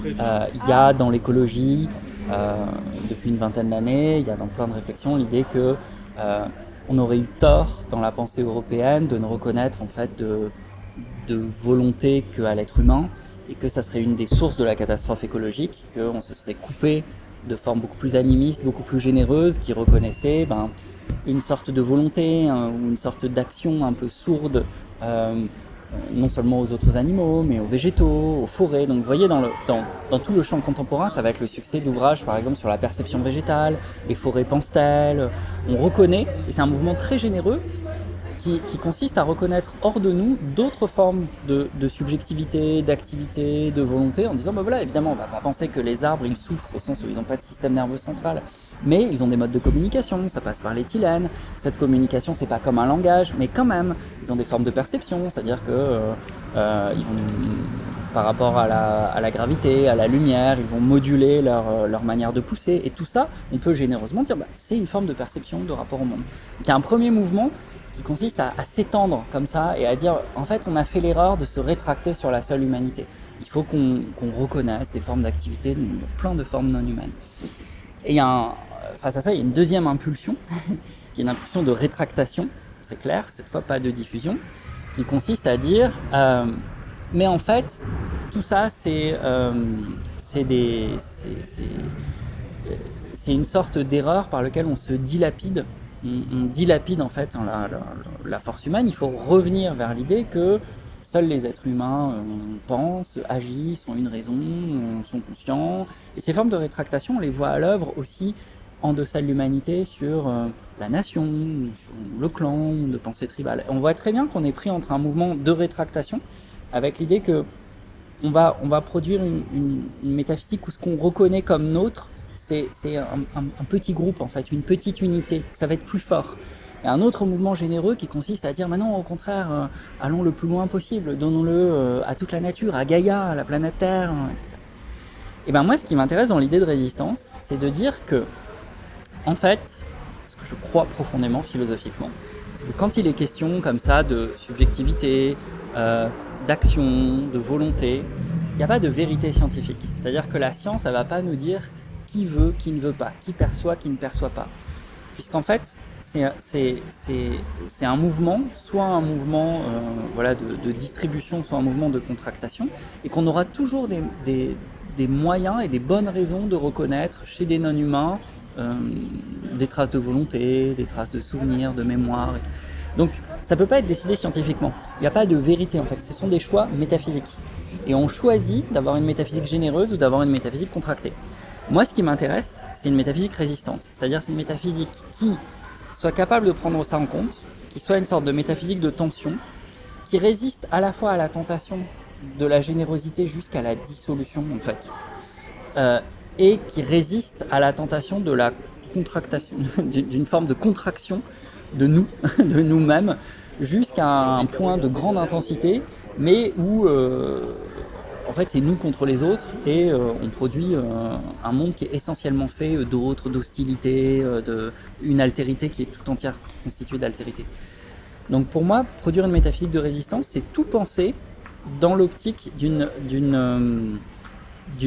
Speaker 2: Il y a dans l'écologie, depuis une vingtaine d'années, il y a dans plein de réflexions l'idée que on aurait eu tort dans la pensée européenne de ne reconnaître en fait de volonté qu'à l'être humain, et que ça serait une des sources de la catastrophe écologique, qu'on se serait coupé de formes beaucoup plus animistes, beaucoup plus généreuses, qui reconnaissaient une sorte de volonté ou une sorte d'action un peu sourde, non seulement aux autres animaux, mais aux végétaux, aux forêts. Donc vous voyez, dans tout le champ contemporain, ça va être le succès d'ouvrages, par exemple, sur la perception végétale, les forêts pensent-elles. On reconnaît, et c'est un mouvement très généreux, qui consiste à reconnaître hors de nous d'autres formes de subjectivité, d'activité, de volonté, en disant voilà, évidemment, on ne va pas penser que les arbres ils souffrent au sens où ils n'ont pas de système nerveux central, mais ils ont des modes de communication, ça passe par l'éthylène. Cette communication, c'est pas comme un langage, mais quand même, ils ont des formes de perception, c'est-à-dire que ils vont, par rapport à la gravité, à la lumière, ils vont moduler leur manière de pousser, et tout ça, on peut généreusement dire c'est une forme de perception de rapport au monde. Donc il y a un premier mouvement qui consiste à s'étendre comme ça et à dire en fait on a fait l'erreur de se rétracter sur la seule humanité. Il faut qu'on reconnaisse des formes d'activité, plein de formes non humaines. Et face à ça, il y a une deuxième impulsion, qui est une impulsion de rétractation, très claire, cette fois pas de diffusion, qui consiste à dire mais en fait tout ça c'est une sorte d'erreur par laquelle on se dilapide. On dilapide en fait la force humaine. Il faut revenir vers l'idée que seuls les êtres humains pensent, agissent, ont une raison, sont conscients. Et ces formes de rétractation, on les voit à l'œuvre aussi en deçà de l'humanité sur la nation, sur le clan, de pensée tribale. On voit très bien qu'on est pris entre un mouvement de rétractation avec l'idée que on va produire une métaphysique où ce qu'on reconnaît comme nôtre, c'est un petit groupe en fait, une petite unité, ça va être plus fort. Et un autre mouvement généreux qui consiste à dire non, au contraire, allons le plus loin possible, donnons-le à toute la nature, à Gaïa, à la planète Terre, etc. Et moi, ce qui m'intéresse dans l'idée de résistance, c'est de dire que, en fait, ce que je crois profondément philosophiquement, c'est que quand il est question comme ça de subjectivité, d'action, de volonté, il n'y a pas de vérité scientifique. C'est-à-dire que la science, elle ne va pas nous dire qui veut, qui ne veut pas, qui perçoit, qui ne perçoit pas. Puisqu'en fait, c'est un mouvement, soit un mouvement de distribution, soit un mouvement de contractation, et qu'on aura toujours des moyens et des bonnes raisons de reconnaître chez des non-humains des traces de volonté, des traces de souvenirs, de mémoire. Donc ça ne peut pas être décidé scientifiquement. Il n'y a pas de vérité en fait, ce sont des choix métaphysiques. Et on choisit d'avoir une métaphysique généreuse ou d'avoir une métaphysique contractée. Moi, ce qui m'intéresse, c'est une métaphysique résistante. C'est-à-dire c'est une métaphysique qui soit capable de prendre ça en compte, qui soit une sorte de métaphysique de tension, qui résiste à la fois à la tentation de la générosité jusqu'à la dissolution, en fait, et qui résiste à la tentation de la contractation, d'une forme de contraction de nous, de nous-mêmes, jusqu'à un point de grande intensité, mais où en fait, c'est nous contre les autres et on produit un monde qui est essentiellement fait d'autres, d'hostilité, une altérité qui est tout entière constituée d'altérité. Donc pour moi, produire une métaphysique de résistance, c'est tout penser dans l'optique d'une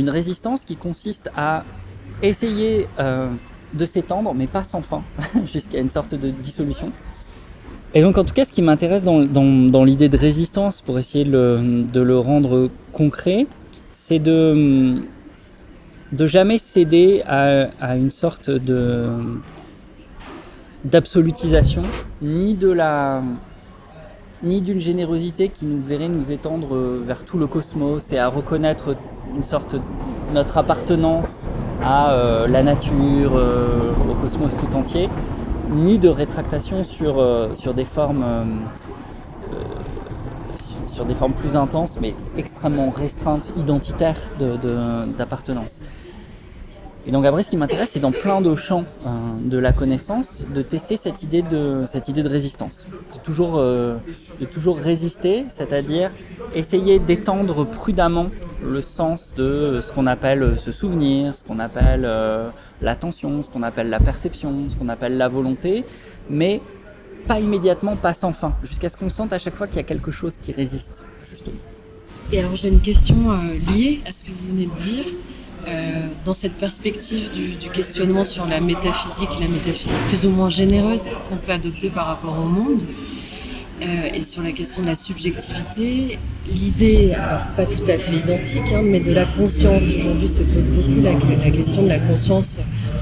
Speaker 2: résistance qui consiste à essayer de s'étendre, mais pas sans fin, jusqu'à une sorte de dissolution. Et donc en tout cas, ce qui m'intéresse dans l'idée de résistance, pour essayer de le rendre concret, c'est de jamais céder à une sorte d'absolutisation, ni d'une générosité qui nous verrait nous étendre vers tout le cosmos et à reconnaître une sorte notre appartenance à la nature, au cosmos tout entier, ni de rétractation sur des formes plus intenses, mais extrêmement restreintes, identitaires d'appartenance. Et donc après, ce qui m'intéresse, c'est dans plein de champs de la connaissance, de tester cette idée de résistance, de toujours résister, c'est-à-dire essayer d'étendre prudemment le sens de ce qu'on appelle ce souvenir, ce qu'on appelle l'attention, ce qu'on appelle la perception, ce qu'on appelle la volonté, mais pas immédiatement, pas sans fin, jusqu'à ce qu'on sente à chaque fois qu'il y a quelque chose qui résiste, justement.
Speaker 3: Et alors j'ai une question liée à ce que vous venez de dire. Dans cette perspective du questionnement sur la métaphysique plus ou moins généreuse qu'on peut adopter par rapport au monde, et sur la question de la subjectivité, l'idée, alors pas tout à fait identique, mais de la conscience. Aujourd'hui se pose beaucoup la question de la conscience,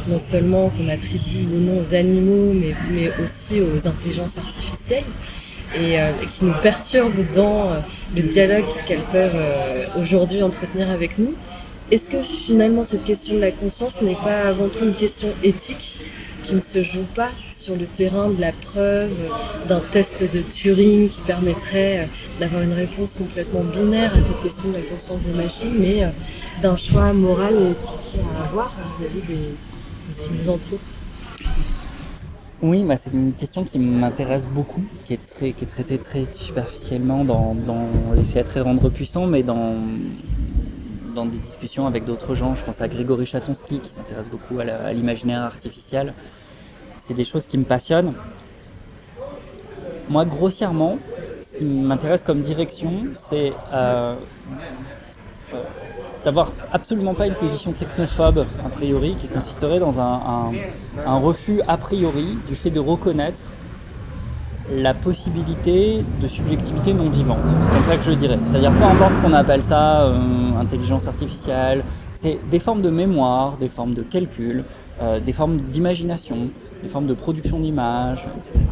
Speaker 3: non seulement qu'on attribue ou non aux animaux, mais aussi aux intelligences artificielles, et qui nous perturbent dans le dialogue qu'elles peuvent aujourd'hui entretenir avec nous. Est-ce que finalement cette question de la conscience n'est pas avant tout une question éthique qui ne se joue pas sur le terrain de la preuve, d'un test de Turing qui permettrait d'avoir une réponse complètement binaire à cette question de la conscience des machines, mais d'un choix moral et éthique à avoir vis-à-vis de ce qui nous entoure?
Speaker 2: Oui, c'est une question qui m'intéresse beaucoup, qui est traitée très superficiellement dans l'essai Être et rendre puissant, mais dans des discussions avec d'autres gens. Je pense à Grégory Chatonsky qui s'intéresse beaucoup à l'imaginaire artificiel. C'est des choses qui me passionnent. Moi, grossièrement, ce qui m'intéresse comme direction, c'est d'avoir absolument pas une position technophobe, a priori, qui consisterait dans un refus a priori du fait de reconnaître la possibilité de subjectivité non vivante. C'est comme ça que je le dirais. C'est-à-dire, peu importe qu'on appelle ça intelligence artificielle, c'est des formes de mémoire, des formes de calcul, des formes d'imagination, des formes de production d'images, etc.,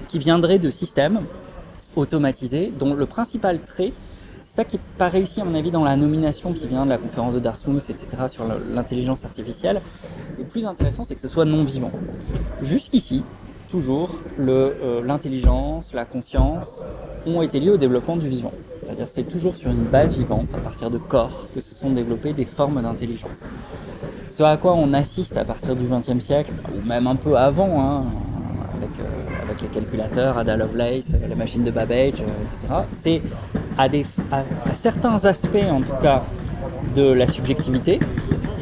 Speaker 2: qui viendraient de systèmes automatisés dont le principal trait, c'est ça qui n'est pas réussi à mon avis dans la nomination qui vient de la conférence de Dartmouth, etc., sur l'intelligence artificielle. Le plus intéressant, c'est que ce soit non vivant. Jusqu'ici, toujours, l'intelligence, la conscience ont été liées au développement du vivant. C'est-à-dire c'est toujours sur une base vivante, à partir de corps, que se sont développées des formes d'intelligence. Ce à quoi on assiste à partir du XXe siècle, ou même un peu avant, avec les calculateurs, Ada Lovelace, la machine de Babbage, etc., c'est à certains aspects, en tout cas, de la subjectivité.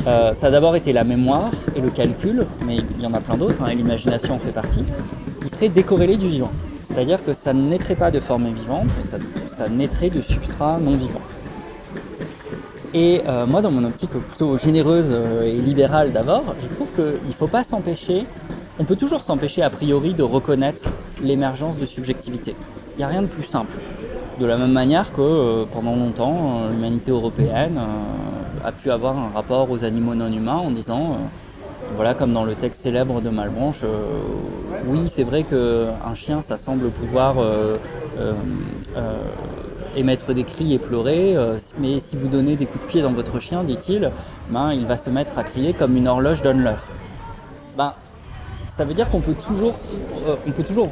Speaker 2: Ça a d'abord été la mémoire et le calcul, mais il y en a plein d'autres, et l'imagination en fait partie, qui seraient décorrélés du vivant. C'est-à-dire que ça ne naîtrait pas de forme vivante, ça naîtrait de substrat non vivant. Et moi, dans mon optique plutôt généreuse et libérale d'abord, je trouve qu'il ne faut pas s'empêcher, on peut toujours s'empêcher a priori de reconnaître l'émergence de subjectivité. Il n'y a rien de plus simple. De la même manière que pendant longtemps, l'humanité européenne a pu avoir un rapport aux animaux non humains en disant, voilà, comme dans le texte célèbre de Malebranche, oui, c'est vrai qu'un chien, ça semble pouvoir émettre des cris et pleurer, mais si vous donnez des coups de pied dans votre chien, dit-il, il va se mettre à crier comme une horloge donne l'heure. Ça veut dire qu'on peut toujours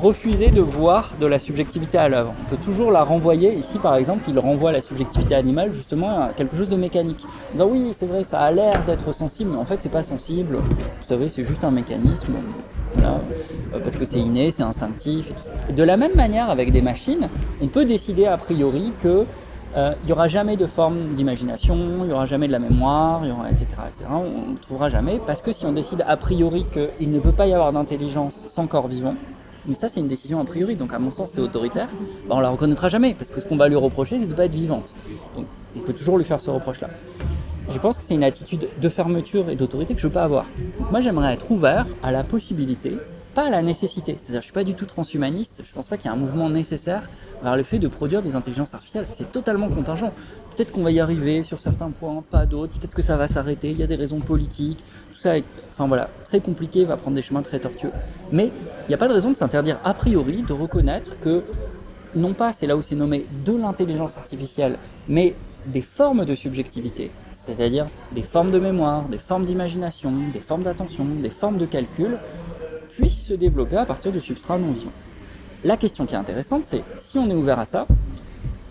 Speaker 2: refuser de voir de la subjectivité à l'œuvre. On peut toujours la renvoyer. Ici, par exemple, il renvoie la subjectivité animale justement à quelque chose de mécanique. En disant oui, c'est vrai, ça a l'air d'être sensible, mais en fait, c'est pas sensible. Vous savez, c'est juste un mécanisme. Voilà, parce que c'est inné, c'est instinctif et tout ça. Et de la même manière, avec des machines, on peut décider a priori que Il n'y aura jamais de forme d'imagination, il n'y aura jamais de la mémoire, etc., etc. On ne trouvera jamais, parce que si on décide a priori qu'il ne peut pas y avoir d'intelligence sans corps vivant, mais ça c'est une décision a priori, donc à mon sens c'est autoritaire, on ne la reconnaîtra jamais, parce que ce qu'on va lui reprocher c'est de ne pas être vivante. Donc on peut toujours lui faire ce reproche-là. Je pense que c'est une attitude de fermeture et d'autorité que je ne veux pas avoir. Donc moi j'aimerais être ouvert à la possibilité, pas à la nécessité. C'est-à-dire je ne suis pas du tout transhumaniste, je ne pense pas qu'il y ait un mouvement nécessaire vers le fait de produire des intelligences artificielles. C'est totalement contingent. Peut-être qu'on va y arriver sur certains points, pas d'autres, peut-être que ça va s'arrêter, il y a des raisons politiques, tout ça est très compliqué, va prendre des chemins très tortueux. Mais il n'y a pas de raison de s'interdire a priori de reconnaître que, non pas, c'est là où c'est nommé, de l'intelligence artificielle, mais des formes de subjectivité, c'est-à-dire des formes de mémoire, des formes d'imagination, des formes d'attention, des formes de calcul, puissent se développer à partir de substrats non vivants. La question qui est intéressante, c'est si on est ouvert à ça,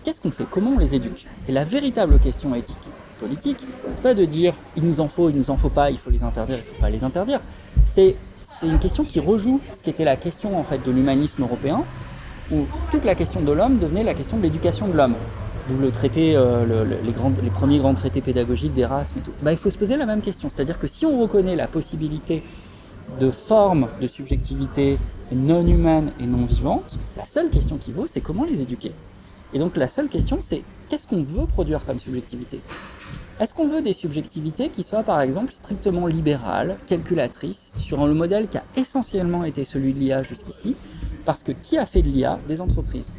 Speaker 2: qu'est-ce qu'on fait? Comment on les éduque? Et la véritable question éthique politique, c'est pas de dire il nous en faut pas, il faut les interdire, il faut pas les interdire. C'est une question qui rejoue ce qui était la question en fait de l'humanisme européen, où toute la question de l'homme devenait la question de l'éducation de l'homme. D'où le traité, les premiers grands traités pédagogiques d'Erasme et tout. Il faut se poser la même question, c'est-à-dire que si on reconnaît la possibilité de formes de subjectivité non humaines et non vivantes, la seule question qui vaut, c'est comment les éduquer. Et donc la seule question, c'est qu'est-ce qu'on veut produire comme subjectivité? Est-ce qu'on veut des subjectivités qui soient par exemple strictement libérales, calculatrices, sur le modèle qui a essentiellement été celui de l'IA jusqu'ici? Parce que qui a fait de l'IA? Des entreprises.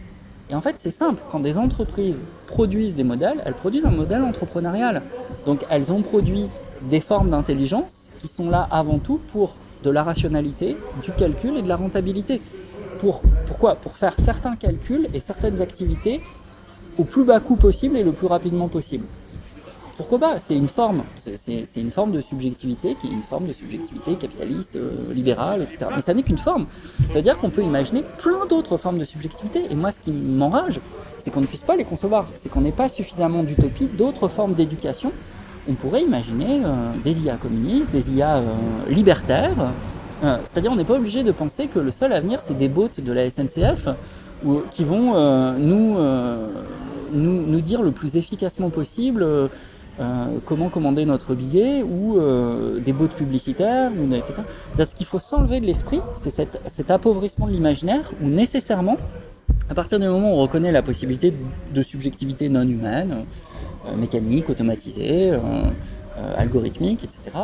Speaker 2: Et en fait, c'est simple, quand des entreprises produisent des modèles, elles produisent un modèle entrepreneurial. Donc elles ont produit des formes d'intelligence qui sont là avant tout pour de la rationalité, du calcul et de la rentabilité. Pourquoi ? Pour faire certains calculs et certaines activités au plus bas coût possible et le plus rapidement possible. Pourquoi pas ? C'est une forme de subjectivité qui est une forme de subjectivité capitaliste, libérale, etc. Mais ça n'est qu'une forme. C'est-à-dire qu'on peut imaginer plein d'autres formes de subjectivité. Et moi, ce qui m'enrage, c'est qu'on ne puisse pas les concevoir. C'est qu'on n'ait pas suffisamment d'utopie, d'autres formes d'éducation. On pourrait imaginer des IA communistes, des IA libertaires. C'est-à-dire on n'est pas obligé de penser que le seul avenir, c'est des bots de la SNCF qui vont nous dire le plus efficacement possible comment commander notre billet ou des bots publicitaires, etc. Ce qu'il faut s'enlever de l'esprit, c'est cet appauvrissement de l'imaginaire où nécessairement, à partir du moment où on reconnaît la possibilité de subjectivité non humaine, mécanique, automatisée, algorithmique, etc.,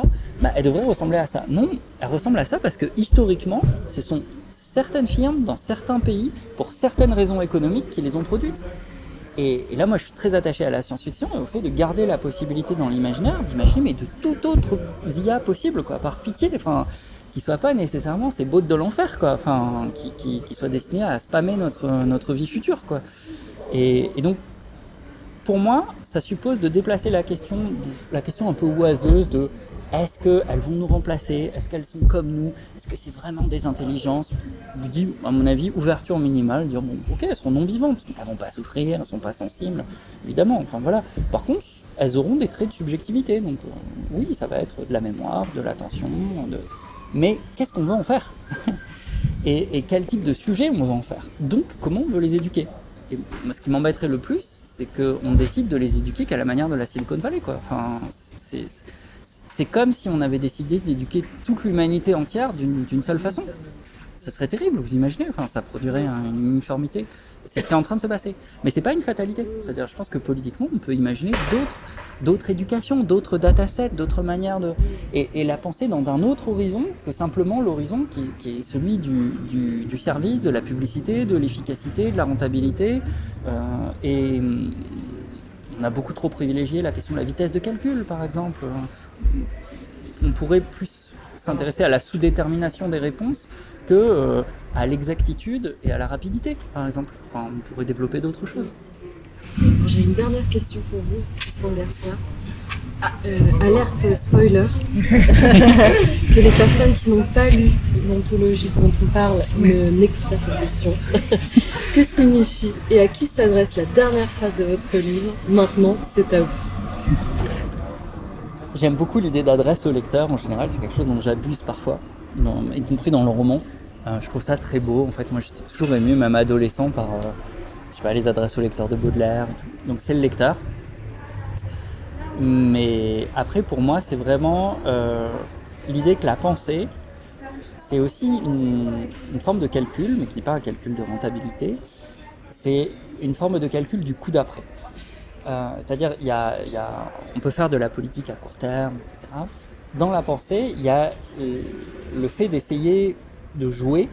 Speaker 2: elle devrait ressembler à ça. Non, elle ressemble à ça parce que historiquement, ce sont certaines firmes dans certains pays, pour certaines raisons économiques, qui les ont produites. Et là, moi, je suis très attaché à la science-fiction et au fait de garder la possibilité dans l'imaginaire d'imaginer mais de toute autre IA possible, quoi, par pitié, qui ne soient pas nécessairement ces bots de l'enfer, quoi, qui soient destinés à spammer notre vie future, quoi. Et donc, pour moi, ça suppose de déplacer la question un peu oiseuse de est-ce qu'elles vont nous remplacer? Est-ce qu'elles sont comme nous? Est-ce que c'est vraiment des intelligences? Je dis, à mon avis, ouverture minimale, dire bon, ok, elles seront non vivantes, donc elles vont pas souffrir, elles ne sont pas sensibles, évidemment, voilà. Par contre, elles auront des traits de subjectivité, donc oui, ça va être de la mémoire, de l'attention, mais qu'est-ce qu'on veut en faire? et quel type de sujet on veut en faire? Donc, comment on veut les éduquer? Et ce qui m'embêterait le plus, c'est qu'on décide de les éduquer qu'à la manière de la Silicon Valley, quoi. C'est comme si on avait décidé d'éduquer toute l'humanité entière d'une seule façon. Ça serait terrible, vous imaginez, ça produirait une uniformité. C'est ce qui est en train de se passer. Mais c'est pas une fatalité. C'est-à-dire, je pense que politiquement, on peut imaginer d'autres éducations, d'autres datasets, d'autres manières de... Et la penser dans un autre horizon que simplement l'horizon qui est celui du service, de la publicité, de l'efficacité, de la rentabilité. Et on a beaucoup trop privilégié la question de la vitesse de calcul, par exemple. On pourrait plus s'intéresser à la sous-détermination des réponses que à l'exactitude et à la rapidité, par exemple. On pourrait développer d'autres choses.
Speaker 3: J'ai une dernière question pour vous, Tristan Garcia. Alerte spoiler. Que les personnes qui n'ont pas lu l'ontologie dont on parle n'écoutent pas cette question. Que signifie et à qui s'adresse la dernière phrase de votre livre? Maintenant, c'est à vous.
Speaker 2: J'aime beaucoup l'idée d'adresse au lecteur. En général, c'est quelque chose dont j'abuse parfois, y compris dans le roman. Je trouve ça très beau. En fait, moi, j'étais toujours ému, même adolescent, par les adresses au lecteur de Baudelaire et tout. Donc c'est le lecteur. Mais après, pour moi, c'est vraiment l'idée que la pensée, c'est aussi une forme de calcul, mais qui n'est pas un calcul de rentabilité. C'est une forme de calcul du coup d'après. C'est-à-dire, on peut faire de la politique à court terme, etc. Dans la pensée, il y a le fait d'essayer de jouer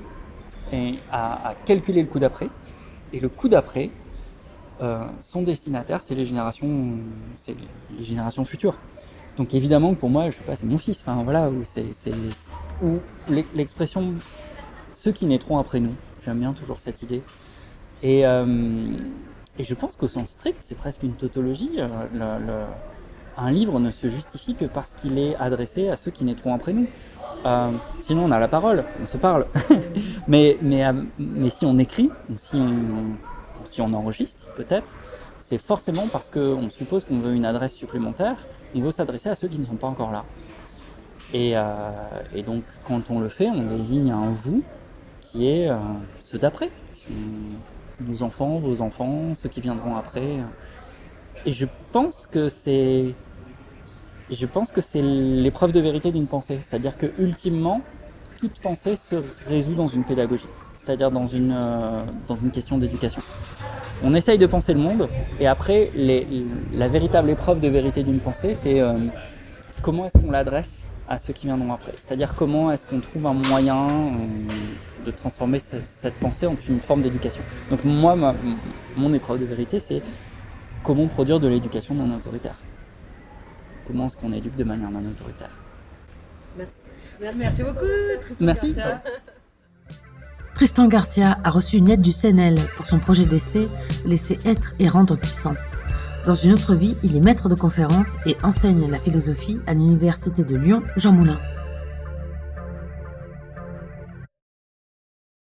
Speaker 2: à calculer le coup d'après. Et le coup d'après, son destinataire, c'est les générations futures. Donc évidemment que pour moi, je sais pas, c'est mon fils. Enfin voilà, ou l'expression ceux qui naîtront après nous. J'aime bien toujours cette idée. Et je pense qu'au sens strict, c'est presque une tautologie. Un livre ne se justifie que parce qu'il est adressé à ceux qui naîtront après nous. Sinon, on a la parole, on se parle. mais si on écrit, ou si on enregistre, peut-être, c'est forcément parce qu'on suppose qu'on veut une adresse supplémentaire, on veut s'adresser à ceux qui ne sont pas encore là. Et donc, quand on le fait, on désigne un vous qui est ceux d'après. Nos enfants, vos enfants, ceux qui viendront après. Et je pense que c'est l'épreuve de vérité d'une pensée. C'est-à-dire que ultimement, toute pensée se résout dans une pédagogie, c'est-à-dire dans une question d'éducation. On essaye de penser le monde, et après, la véritable épreuve de vérité d'une pensée, c'est comment est-ce qu'on l'adresse à ceux qui viendront après. C'est-à-dire comment est-ce qu'on trouve un moyen de transformer cette pensée en une forme d'éducation. Donc moi, mon épreuve de vérité, c'est comment produire de l'éducation non autoritaire. Comment est-ce qu'on éduque de manière non autoritaire.
Speaker 3: Merci beaucoup, Tristan
Speaker 2: Merci.
Speaker 3: Garcia.
Speaker 1: Tristan Garcia a reçu une aide du CNL pour son projet d'essai « Laisser être et rendre puissant ». Dans une autre vie, il est maître de conférences et enseigne la philosophie à l'université de Lyon Jean Moulin.